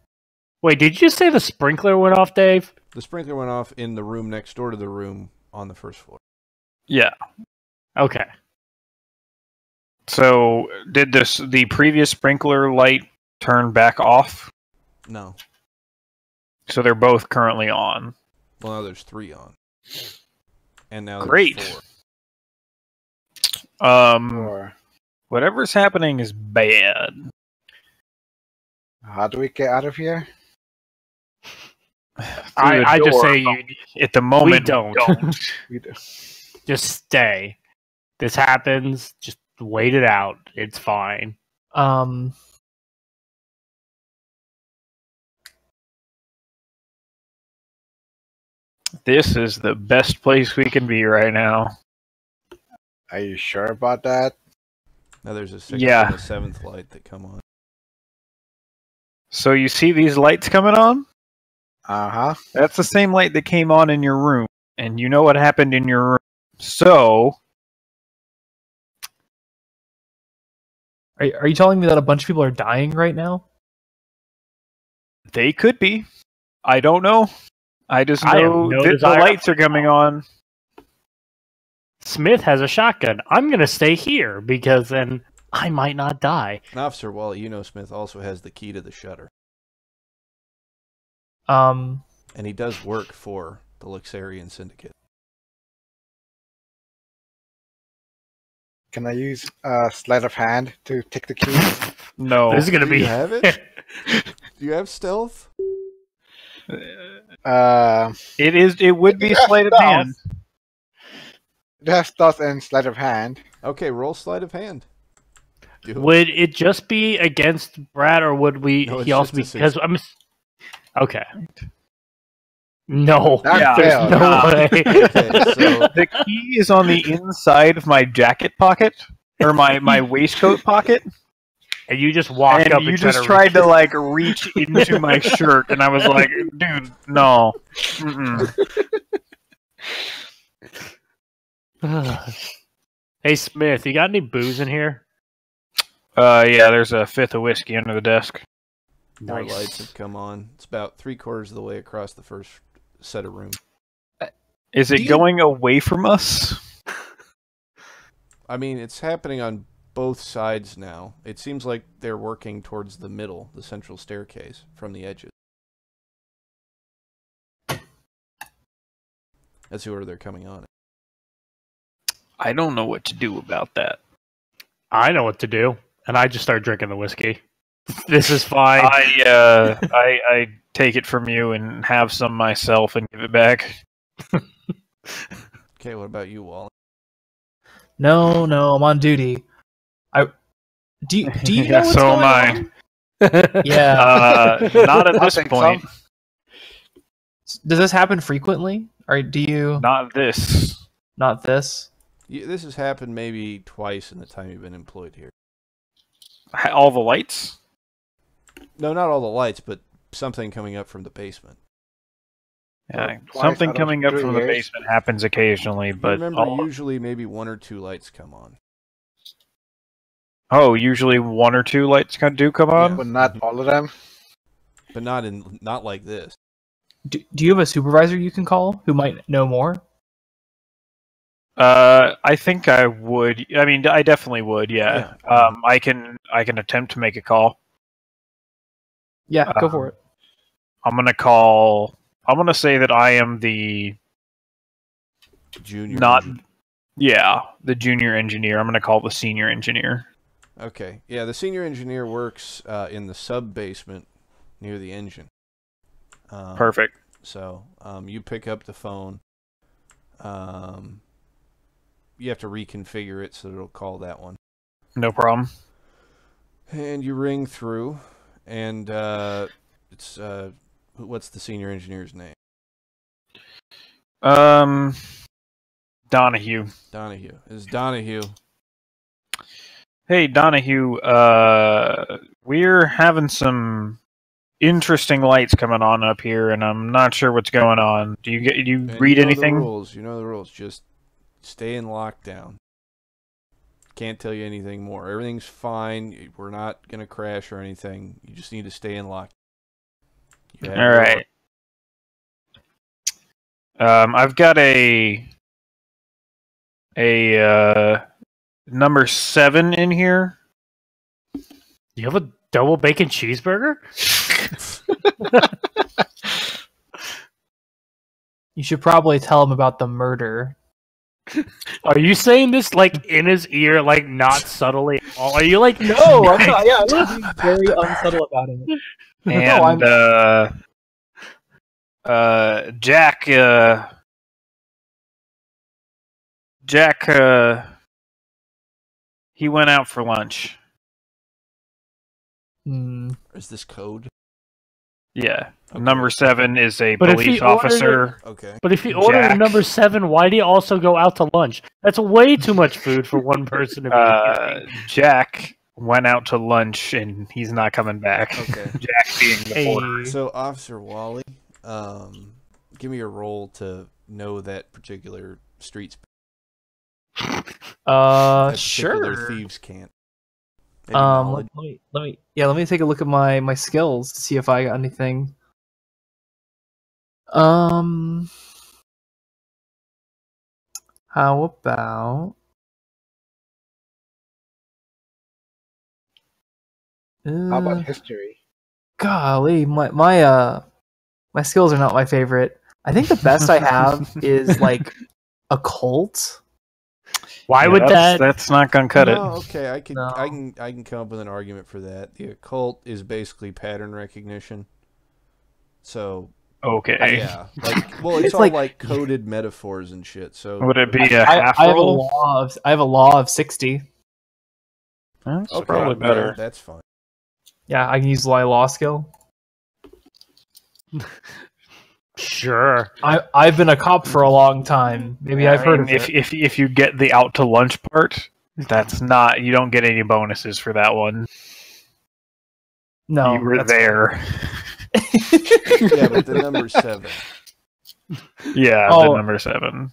Wait, did you say the sprinkler went off, Dave? The sprinkler went off in the room next door to the room on the first floor. Yeah. Okay. So did the previous sprinkler light turn back off? No. So they're both currently on. Well, now there's 3 on. And now there's Great. 4. Or Whatever's happening is bad. how do we get out of here? I just say you At the moment, we don't. We do. Just stay. This happens. Just wait it out. It's fine. This is the best place we can be right now. Are you sure about that? Now there's a 6th Yeah. and a 7th light that come on. So you see these lights coming on? Uh-huh. That's the same light that came on in your room. And you know what happened in your room. So, are you telling me that a bunch of people are dying right now? they could be. I don't know. I just I have know no that the desire lights are coming on. Smith has a shotgun. I'm gonna stay here because then I might not die. And Officer Wally, you know Smith also has the key to the shutter. Um, And he does work for the Luxarian Syndicate. Can I use sleight of hand to take the keys? No. This is gonna Do be. you have it? Do you have stealth? It would be sleight of hand. It has stealth and sleight of hand. Okay, roll sleight of hand. Do it. Would it just be against Brad, or would we? No, it's he also be just a because I'm. Okay. No, That there's failed. no way. Okay, so The key is on the inside of my jacket pocket, or my waistcoat pocket. And you just walk And up you and just try tried to like reach into my shirt, and I was like, "Dude, no." Mm-mm. Hey Smith, you got any booze in here? Yeah, there's a fifth of whiskey under the desk. more Nice. lights have come on. It's about 3/4 of the way across the first set of rooms. Is it going away from us? I mean, it's happening on both sides now. It seems like they're working towards the middle, the central staircase, from the edges. That's where they're coming on. I don't know what to do about that. I know what to do, and I just start drinking the whiskey. This is fine. I take it from you and have some myself and give it back. Okay, what about you, Wally? no, I'm on duty. Do you know Yeah, what's so going am I. on? Yeah. Not at I this think point. so. Does this happen frequently? Or do you Not this. not this? This has happened maybe twice in the time you've been employed here. All the lights? No, not all the lights, but something coming up from the basement. Yeah, twice something out of coming up 3 from the years. basement happens occasionally, but Remember, usually maybe 1 or 2 lights come on. usually 1 or 2 lights do come on. But not all of them. But not like this. Do you have a supervisor you can call who might know more? I think I would. I mean, I definitely would. Yeah. Yeah. I can attempt to make a call. Yeah, go for it. I'm gonna call. I'm gonna say that I am the Junior. the junior engineer. I'm gonna call the senior engineer. Okay. Yeah, the senior engineer works in the sub basement near the engine. Perfect. So you pick up the phone. You have to reconfigure it so it'll call that one. No problem. And you ring through, and it's what's the senior engineer's name? Donahue. Donahue. Is Donahue? Hey, Donahue. We're having some interesting lights coming on up here, and I'm not sure what's going on. Do you read anything? The rules. You know the rules. Just stay in lockdown. Can't tell you anything more. Everything's fine. We're not gonna crash or anything. You just need to stay in lockdown. All right. I've got a number 7 in here. You have a double bacon cheeseburger? You should probably tell him about the murder. Are you saying this like in his ear, like not subtly? Are you like No, I'm not. Yeah, I'm being very unsubtle about it. And Jack, he went out for lunch. Is this code? Yeah. Okay. Number 7 is a But if police he ordered officer. Okay. But if he ordered a Jack. number 7, why do you also go out to lunch? That's way too much food for one person to be eating. Jack went out to lunch and he's not coming back. Okay. Jack being the porter. So, Officer Wally, give me a roll to know that particular street's. That particular Sure. thieves can't. Any Let knowledge? me take a look at my skills to see if I got anything. How about How about history? golly, my skills are not my favorite. I think the best I have is like occult. Why would that? That's not gonna cut it. Okay, I No. can come up with an argument for that. The occult is basically pattern recognition. So Okay. yeah, well, it's It's all like- like coded metaphors and shit. So Would it be a I half have a roll? I have a law of 60. That's okay, probably better. That's fine. Yeah, I can use my law skill. Sure. I've been a cop for a long time. Maybe I've heard of it. if you get the out to lunch part, that's not. You don't get any bonuses for that one. No, you were that's- there. Yeah, but the number 7. Yeah, Oh. the number 7.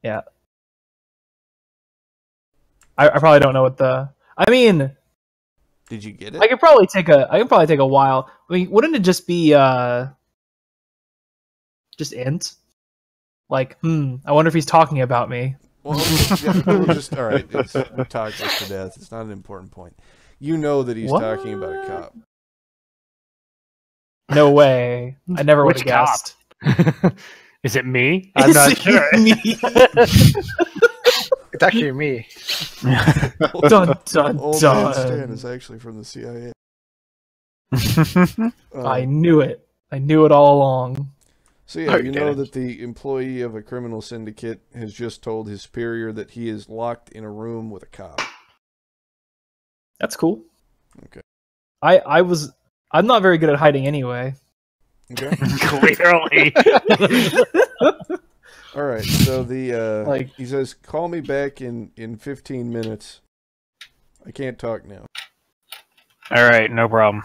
Yeah. I probably don't know what the. I mean, Did you get it? I could probably take a while. I mean, wouldn't it just be just int? Like, I wonder if he's talking about me. Well, yeah, we'll just all right. We'll talk this to death. It's not an important point. You know that he's What? talking about a cop. No way. I never would Which have cop? guessed. Is it me? I'm not Is sure. it me? It's actually me. Dun dun Old man Stan dun. is actually from the CIA. I knew it. I knew it all along. So yeah, Oh, you you know did that the employee of a criminal syndicate has just told his superior that he is locked in a room with a cop. That's cool. Okay. I'm not very good at hiding anyway. Okay. Clearly. All right. So the Like- he says, "Call me back in 15 minutes. I can't talk now." All right, no problem.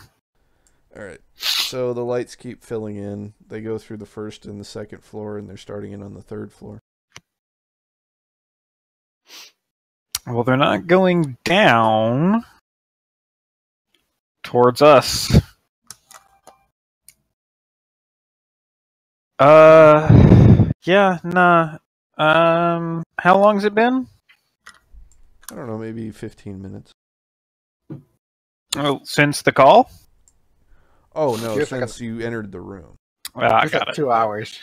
All right. So the lights keep filling in. They go through the first and the second floor, and they're starting in on the third floor. Well, they're not going down towards us. Yeah, nah. How long's it been? I don't know, maybe 15 minutes. Oh, since the call? Oh, no, Feels like since you entered the room. I It's got like it. 2 hours.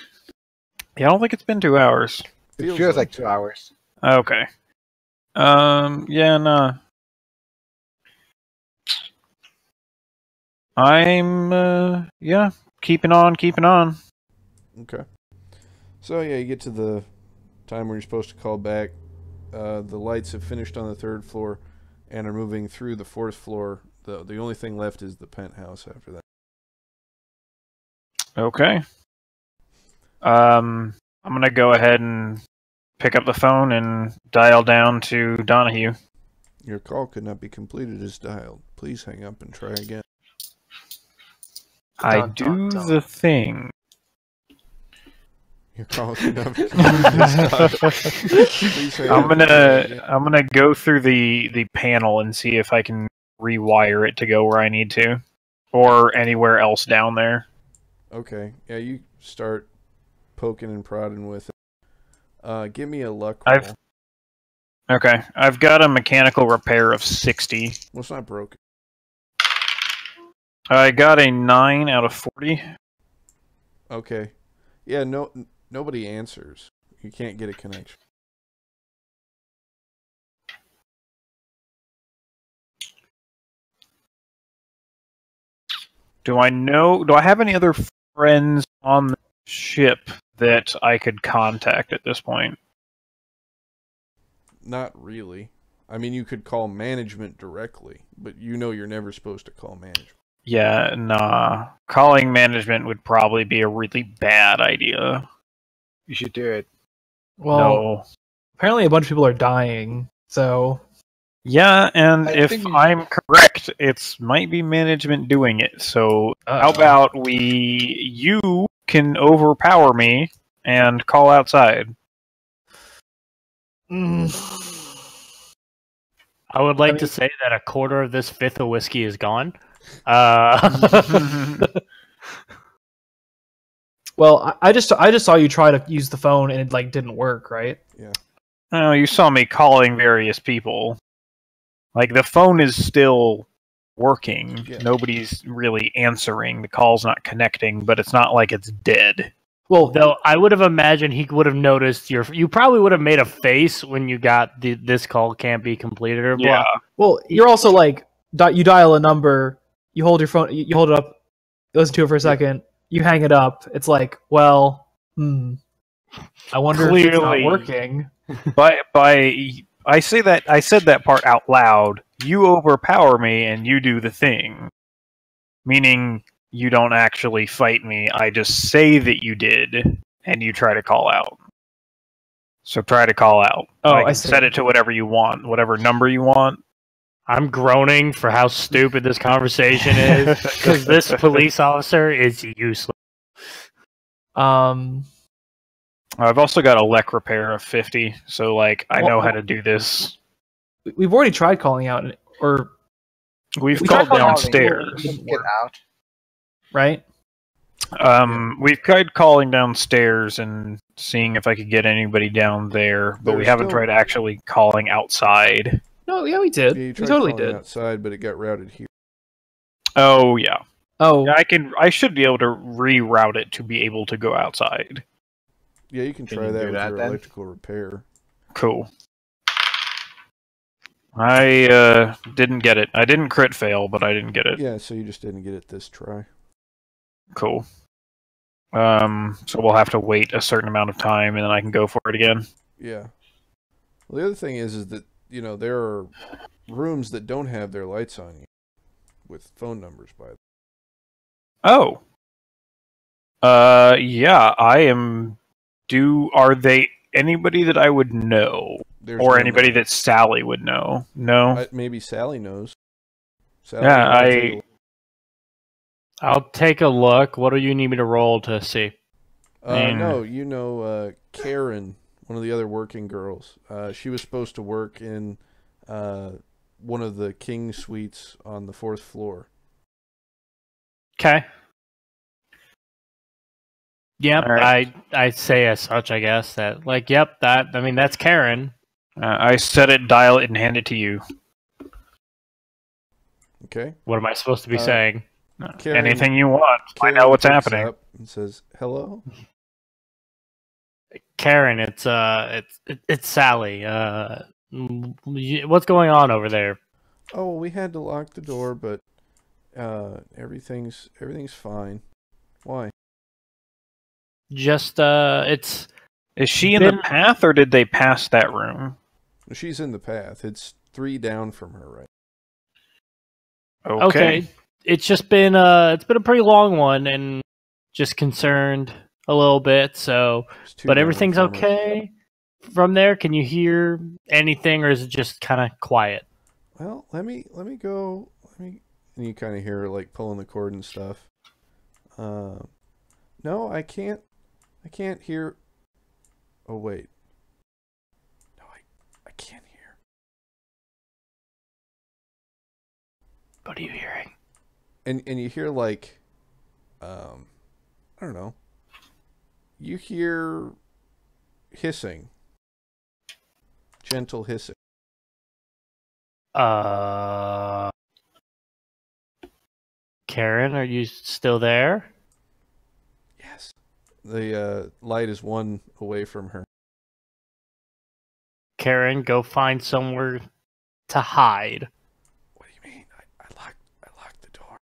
Yeah, I don't think it's been 2 hours. It feels like 2 hours. Okay. Yeah, nah. I'm, yeah, keeping on. Okay. So, yeah, you get to the time where you're supposed to call back. The lights have finished on the third floor and are moving through the fourth floor. The only thing left is the penthouse after that. Okay. I'm gonna go ahead and pick up the phone and dial down to Donahue. Your call could not be completed as dialed. Please hang up and try again. I Dun, do dun, dun. the thing. Your call could not be completed as dialed. Please hang up and try again. I'm gonna go through the panel and see if I can rewire it to go where I need to, or anywhere else down there. Okay. Yeah, you start poking and prodding with it. Give me a luck roll. Okay, I've got a mechanical repair of 60. Well, it's not broken. I got a 9 out of 40. Okay. Yeah, nobody answers. You can't get a connection. Do I have any other friends on the ship that I could contact at this point? Not really. I mean, you could call management directly, but you know you're never supposed to call management. Yeah, nah. Calling management would probably be a really bad idea. You should do it. Well, No. apparently a bunch of people are dying, so Yeah, and I if think you- I'm correct, it might be management doing it. So how about you can overpower me and call outside? I would like I to mean- say that a quarter of this fifth of whiskey is gone. Well, I just saw you try to use the phone and it like didn't work, right? Yeah. Oh, you saw me calling various people. Like, the phone is still working. Yeah. Nobody's really answering. The call's not connecting, but it's not like it's dead. Well, Though I would have imagined he would have noticed you probably would have made a face when you got this call can't be completed or blah. Yeah. well, you're also like you dial a number, you hold your phone, you hold it up, you listen to it for a second, you hang it up. It's like, well, I wonder if it's not Clearly. working. I said that part out loud. You overpower me and you do the thing. Meaning you don't actually fight me. I just say that you did and you try to call out. So try to call out. Oh, I I can see. set it to whatever you want, whatever number you want. I'm groaning for how stupid this conversation is because this police officer is useless. Um, I've also got a lek repair of 50, so like I know how to do this. we've already tried calling out, or We've We called tried calling out downstairs. Get out. right? We've tried calling downstairs and seeing if I could get anybody down there, but we There's haven't still- tried actually calling outside. No, yeah, we did. Yeah, you We tried totally calling did. outside, but it got routed here. Oh yeah. Oh, Yeah, I should be able to reroute it to be able to go outside. Yeah, you can Can try you that do with that your then? electrical repair. Cool. I didn't get it. I didn't crit fail, but I didn't get it. Yeah, so you just didn't get it this try. Cool. So we'll have to wait a certain amount of time and then I can go for it again. Yeah. Well, the other thing is that, you know, there are rooms that don't have their lights on you with phone numbers by them. Oh. Yeah, I am. Are they anybody that I would know? There's Or no anybody number. that Sally would know? No? Maybe Sally knows. Sally Yeah, knows how to- I'll take a look. What do you need me to roll to see? No, you know Karen, one of the other working girls. She was supposed to work in one of the king suites on the 4th floor. Okay. Yep, Alright. I say as such, I guess, that, like, yep, that's Karen. I set it, dial it, and hand it to you. Okay. What am I supposed to be saying? Karen, Anything you want. Find Karen out what's picks happening. up and says, "Hello." Karen, it's Sally. What's going on over there? Oh, well, we had to lock the door, but everything's fine. Why? Just it's Is she in the path, or did they pass that room? She's in the path. It's 3 down from her, right? okay. It's just been a pretty long one, and just concerned a little bit. So, but everything's okay from there. Can you hear anything, or is it just kind of quiet? Well, let me go. And you kind of hear her like pulling the cord and stuff. No, I can't hear. Oh wait. No, I can't hear. What are you hearing? And you hear like, I don't know. You hear hissing, gentle hissing. Karen, are you still there? Yes. The light is 1 away from her. Karen, go find somewhere to hide. What do you mean? I locked the door.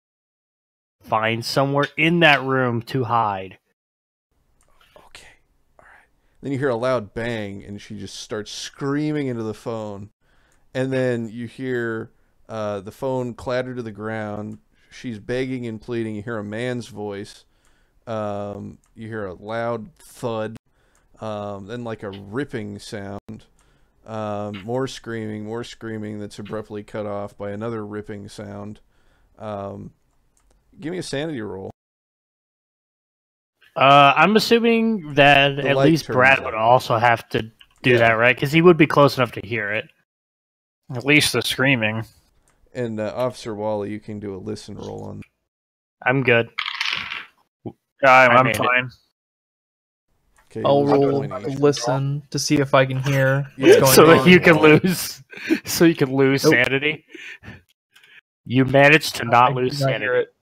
Find somewhere in that room to hide. Okay. All right. Then you hear a loud bang, and she just starts screaming into the phone. And then you hear the phone clatter to the ground. She's begging and pleading. You hear a man's voice. You hear a loud thud. Then like a ripping sound. More screaming that's abruptly cut off by another ripping sound. Give me a sanity roll. I'm assuming that The at light least turns Brad on. would also have to do that, right? Because he would be close enough to hear it. At least the screaming. And Officer Wally, you can do a listen roll on. I'm good. I'm made it. fine. Okay, I'll lose a roll point each. listen to see if I can hear Yeah, what's So going that on. you can lose. So you can lose Nope. sanity. You managed to I not did lose not sanity. hear it.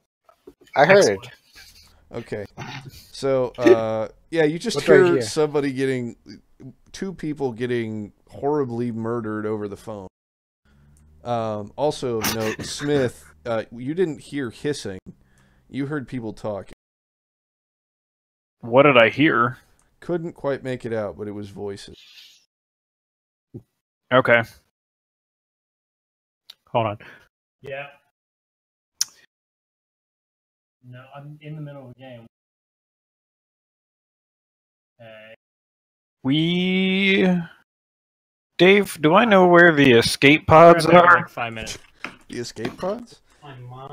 I heard Excellent. it. Okay. So, yeah, you just What's right hear here? somebody getting, 2 people getting horribly murdered over the phone. Also of note, Smith, you didn't hear hissing. You heard people talking. What did I hear? Couldn't quite make it out, but it was voices. Okay. Hold on. Yeah. No, I'm in the middle of a game. Dave, do I know where the escape pods are? Like 5 minutes. The escape pods?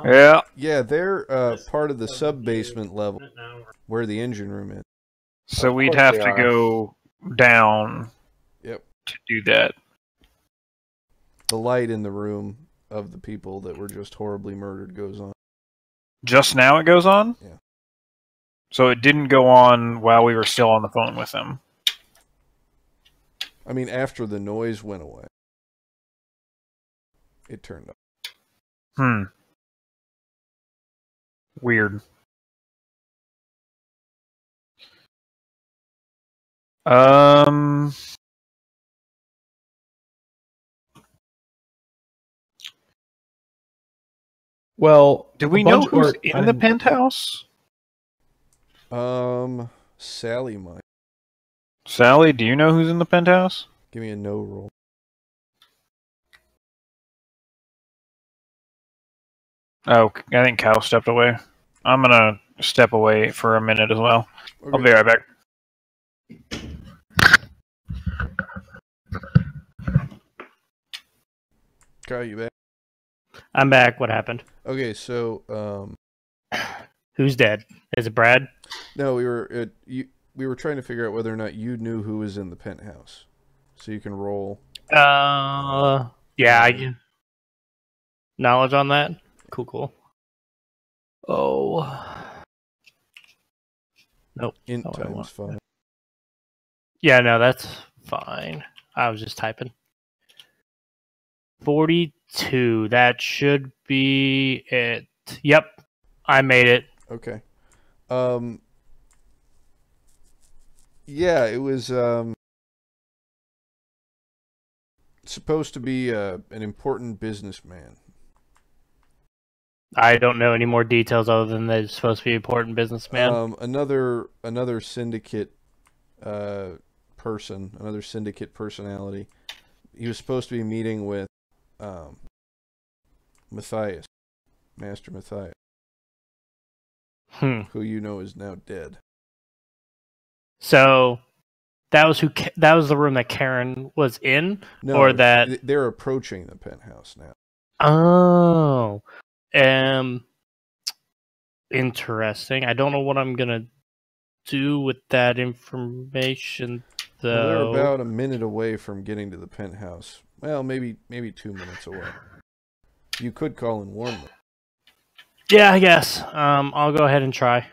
Yeah. Yeah, they're part of the sub-basement level where the engine room is. So Of we'd course have they to are. go down Yep. to do that. The light in the room of the people that were just horribly murdered goes on. Just now it goes on? Yeah. So it didn't go on while we were still on the phone with them. I mean, after the noise went away, it turned off. Weird. Well, do we know who's in the penthouse? Sally might. Sally, do you know who's in the penthouse? Give me a no roll. Oh, I think Cal stepped away. I'm gonna step away for a minute as well. Okay. I'll be right back. Kyle, you back? I'm back. What happened? Okay, so Who's dead? Is it Brad? No, we were trying to figure out whether or not you knew who was in the penthouse, so you can roll. Yeah, I can. Knowledge on that? Cool. Oh. Nope. Int not what I times want. 5. Yeah, no, that's fine. I was just typing. 42. That should be it. Yep. I made it. Okay. Yeah, it was supposed to be an important businessman. I don't know any more details other than that it's supposed to be an important businessman. Another syndicate person, another syndicate personality. He was supposed to be meeting with Matthias, Master Matthias, who you know is now dead. So that was that was the room that Karen was in, No, or that they're approaching the penthouse now. Oh, interesting. I don't know what I'm gonna do with that information, though. Well, they're about a minute away from getting to the penthouse. Well, maybe 2 minutes away. You could call and warn them. Yeah, I guess. I'll go ahead and try.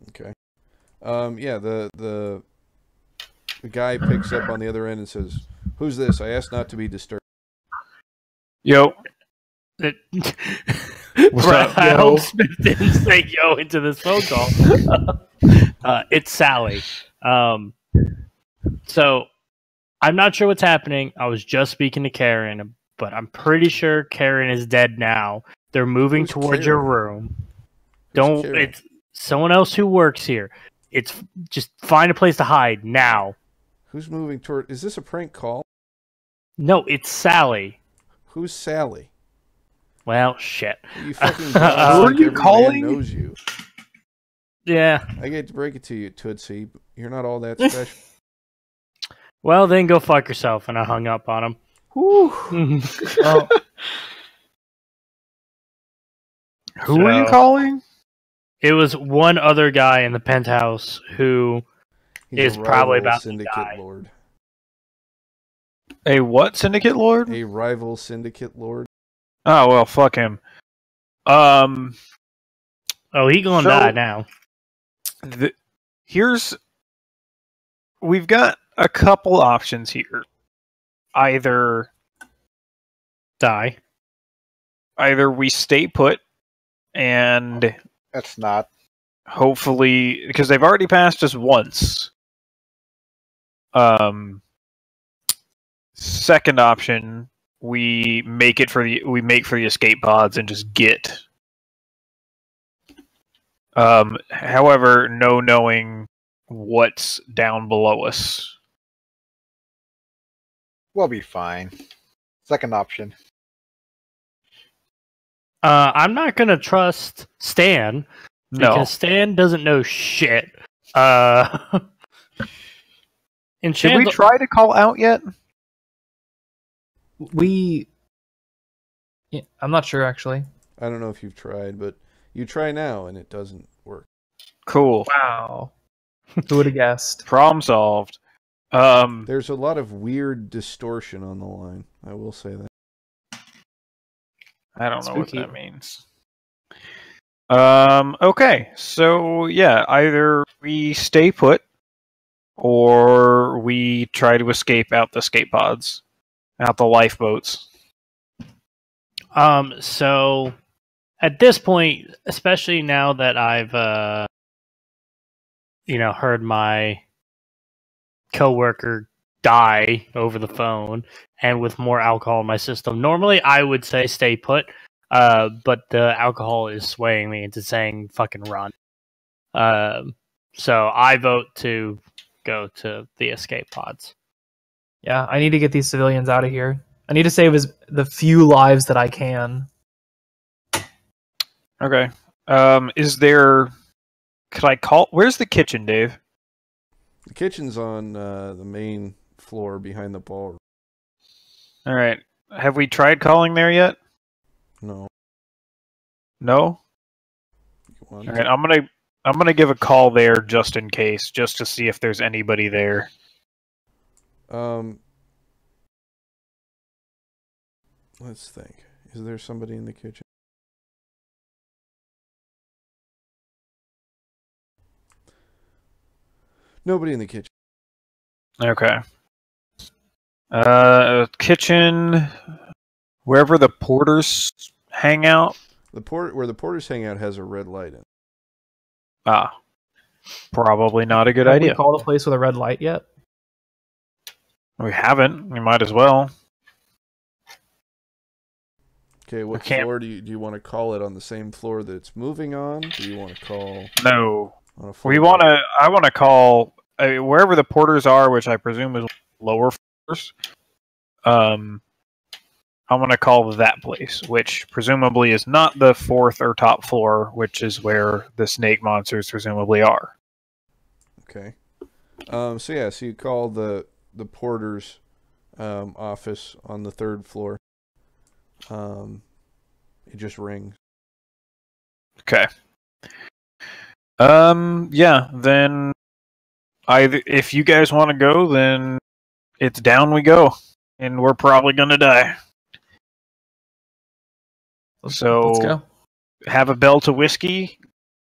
Okay. Yeah, the guy picks up on the other end and says, "Who's this? I asked not to be disturbed." Yo. I hope Smith didn't say yo into this phone call. It's Sally. So I'm not sure what's happening. I was just speaking to Karen, but I'm pretty sure Karen is dead now. They're moving towards your room. It's someone else who works here. It's just find a place to hide now. Who's moving toward? Is this a prank call? No, it's Sally. Who's Sally? Well, shit. You fucking who are you calling? Knows you. Yeah. I get to break it to you, Tootsie. You're not all that special. Well, then go fuck yourself. And I hung up on him. Who are you calling? It was one other guy in the penthouse who is probably about to die. Lord. A what syndicate lord? A rival syndicate lord. Oh well, fuck him. Oh, he gonna die now. We've got a couple options here. Either we stay put and That's not. hopefully, because they've already passed us once. Second option, we make for the escape pods and just get. However, no knowing what's down below us. We'll be fine. Second option. I'm not gonna trust Stan because Stan doesn't know shit. Did we try to call out yet? I'm not sure actually. I don't know if you've tried, but you try now and it doesn't work. Cool. Wow. Who would have guessed? Problem solved. There's a lot of weird distortion on the line. I will say that. I don't know what that means. Okay, so yeah, either we stay put or we try to escape out the escape pods, out the lifeboats. So at this point, especially now that I've heard my coworker die over the phone and with more alcohol in my system, normally I would say stay put, but the alcohol is swaying me into saying fucking run. So I vote to go to the escape pods. Yeah, I need to get these civilians out of here. I need to save the few lives that I can. Okay. Could I call? Where's the kitchen, Dave? The kitchen's on the main floor behind the ballroom. All right. Have we tried calling there yet? No. No? All right, I'm gonna give a call there just in case, just to see if there's anybody there. Let's think. Is there somebody in the kitchen? Nobody in the kitchen. Okay. Kitchen, wherever the porters hang out. Where the porters hang out has a red light in. Ah, probably not a good Have idea. we called a place with a red light yet? We haven't. We might as well. Okay, what floor do you want to call it? On the same floor that it's moving on? Do you want to call? No. On a I want to call wherever the porters are, which I presume is lower floors. I want to call that place, which presumably is not the 4th or top floor, which is where the snake monsters presumably are. Okay. So you call the porter's office on the 3rd floor. It just rings. Okay. Yeah, then if you guys want to go, then it's down we go. And we're probably gonna die. So Let's go. Have a belt of whiskey,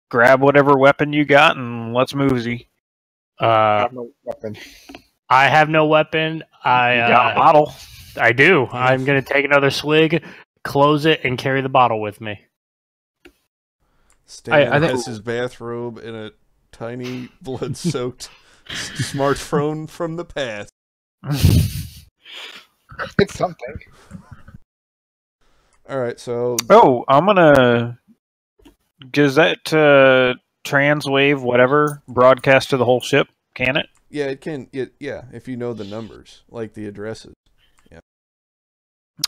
grab whatever weapon you got, and let's mosey. I have no weapon. I have no weapon. You got a bottle. I do. I'm gonna take another swig, close it, and carry the bottle with me. Stan has his bathrobe in a tiny blood-soaked smartphone from the past. It's something. All right, so... Oh, I'm gonna... Does that transwave, whatever, broadcast to the whole ship? Can it? Yeah, it can. Yeah, if you know the numbers, like the addresses. Yeah.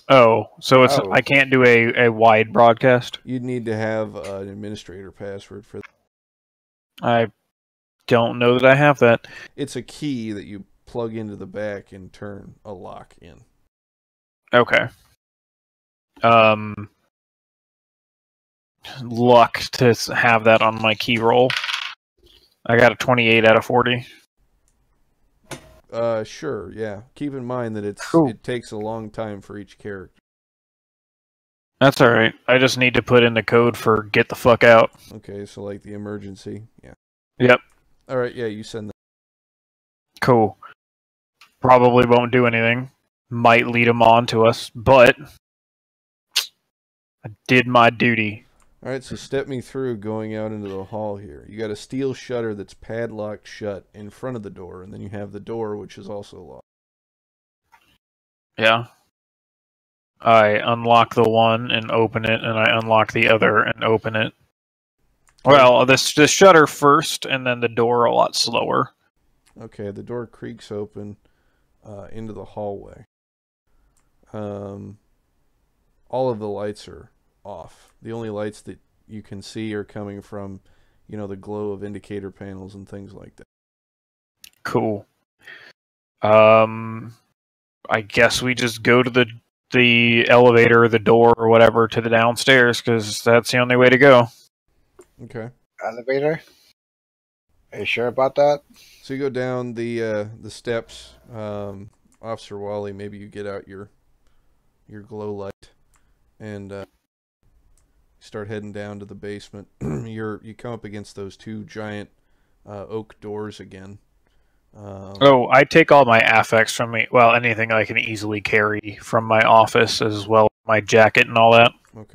Oh, so I can't do a wide broadcast? You'd need to have an administrator password for that. I don't know that I have that. It's a key that you plug into the back and turn a lock in. Okay. Luck to have that on my key roll. I got a 28 out of 40. Sure, yeah. Keep in mind that it takes a long time for each character. That's alright. I just need to put in the code for get the fuck out. Okay, so like the emergency, yeah. Yep. Alright, yeah, you send that. Cool. Probably won't do anything. Might lead them on to us, but I did my duty. Alright, so step me through going out into the hall here. You got a steel shutter that's padlocked shut in front of the door, and then you have the door, which is also locked. Yeah. I unlock the one and open it, and I unlock the other and open it. Well, the shutter first, and then the door a lot slower. Okay, the door creaks open into the hallway. All of the lights are off. The only lights that you can see are coming from, the glow of indicator panels and things like that. Cool. I guess we just go to the elevator, the door, or whatever, to the downstairs, because that's the only way to go. Okay. Elevator? Are you sure about that? So you go down the steps. Officer Wally, maybe you get out your glow light and start heading down to the basement. You come up against those two giant oak doors again. I take all my affects from me. Well, anything I can easily carry from my office, as well as my jacket and all that. Okay.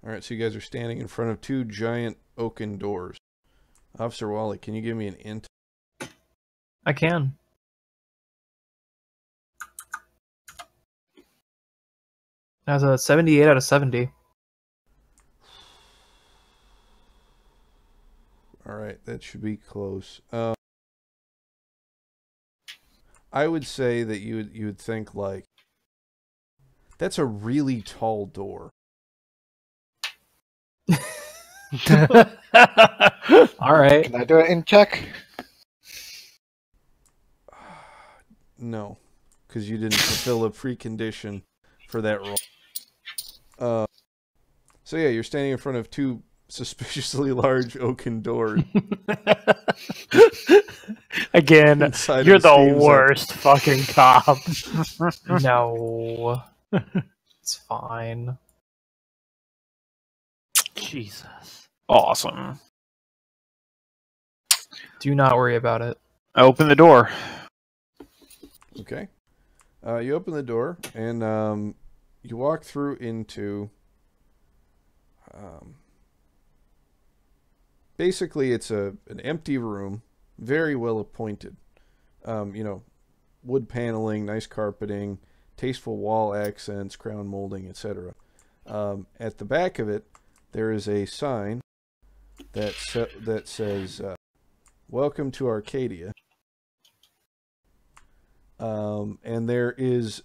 All right, so you guys are standing in front of two giant oaken doors. Officer Wally, can you give me an int? I can. That's a 78 out of 70. All right, that should be close. I would say that you would think like that's a really tall door. All right. Can I do an in check? No, because you didn't fulfill a precondition for that role. So yeah, you're standing in front of two suspiciously large oaken doors. Again, Inside you're of a the steam worst fucking cop. No. It's fine. Jesus. Awesome. Do not worry about it. I open the door. Okay. You open the door and you walk through into. Basically, it's an empty room, very well appointed. Wood paneling, nice carpeting, tasteful wall accents, crown molding, etc. At the back of it, there is a sign that says, "Welcome to Arcadia." And there is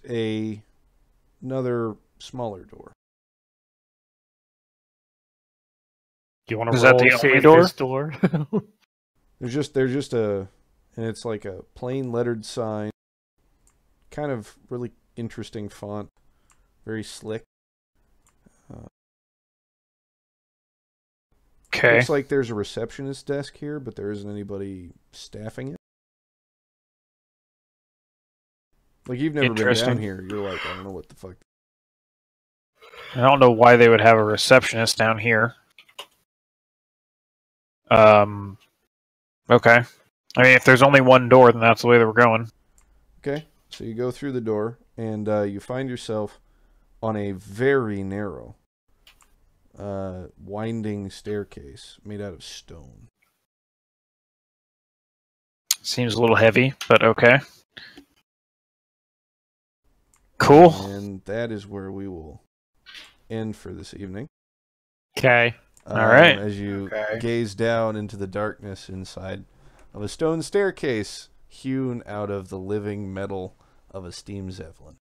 another smaller door. Do you want to Is that roll the to only see if door? this door? There's just and it's like a plain lettered sign, kind of really interesting font, very slick. Okay. Looks like there's a receptionist desk here, but there isn't anybody staffing it. Like, you've never been down Interesting. here. You're like, I don't know what the fuck. I don't know why they would have a receptionist down here. Okay. I mean, if there's only one door, then that's the way that we're going. Okay, so you go through the door, and you find yourself on a very narrow, winding staircase made out of stone. Seems a little heavy, but okay. Cool. And that is where we will end for this evening. Okay. All right. As you Okay. gaze down into the darkness inside of a stone staircase hewn out of the living metal of a steam zeppelin.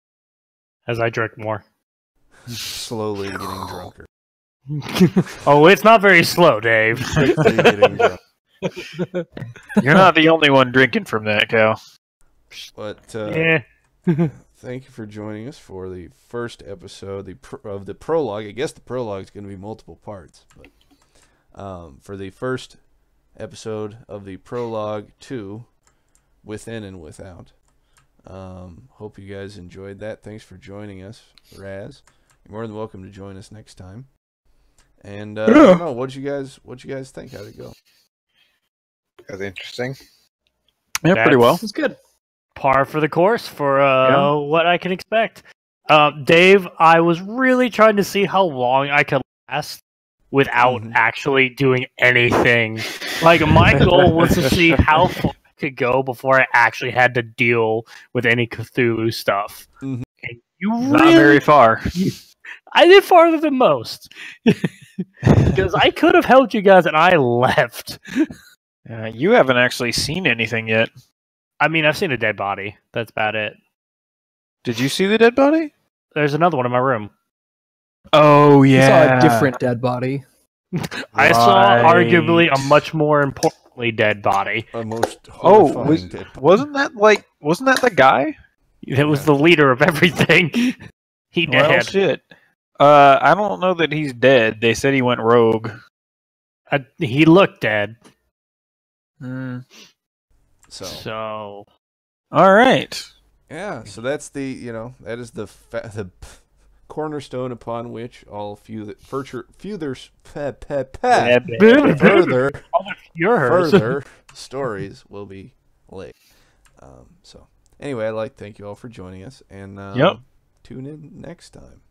As I drink more. Slowly getting drunker. Oh, it's not very slow, Dave. Quickly getting drunk. You're not the only one drinking from that, Cal. But Yeah. thank you for joining us for the first episode of the prologue. I guess the prologue is going to be multiple parts, but for the first episode of the prologue to Within and Without. Hope you guys enjoyed that. Thanks for joining us, Raz. You're more than welcome to join us next time. And I don't know, what'd you guys think? How'd it go? That's interesting. Yeah, pretty well. It's good. Par for the course for Yeah. what I can expect. Dave, I was really trying to see how long I could last without Mhm. actually doing anything. Like, my goal was to see how far I could go before I actually had to deal with any Cthulhu stuff. Mhm. And you Not really, very far. I did farther than most. Because I could have helped you guys and I left. You haven't actually seen anything yet. I mean, I've seen a dead body. That's about it. Did you see the dead body? There's another one in my room. Oh, You saw yeah. a different dead body. I saw Right. arguably a much more importantly dead body. A most Oh, horrifying dead body. wasn't that the guy? It was the leader of everything. He Well, dead. shit. I don't know that he's dead. They said he went rogue. He looked dead. Mm. So All right. yeah, so that's that is the cornerstone upon which all further Yours. further stories will be laid. So anyway, I'd like to thank you all for joining us, and Yep. tune in next time.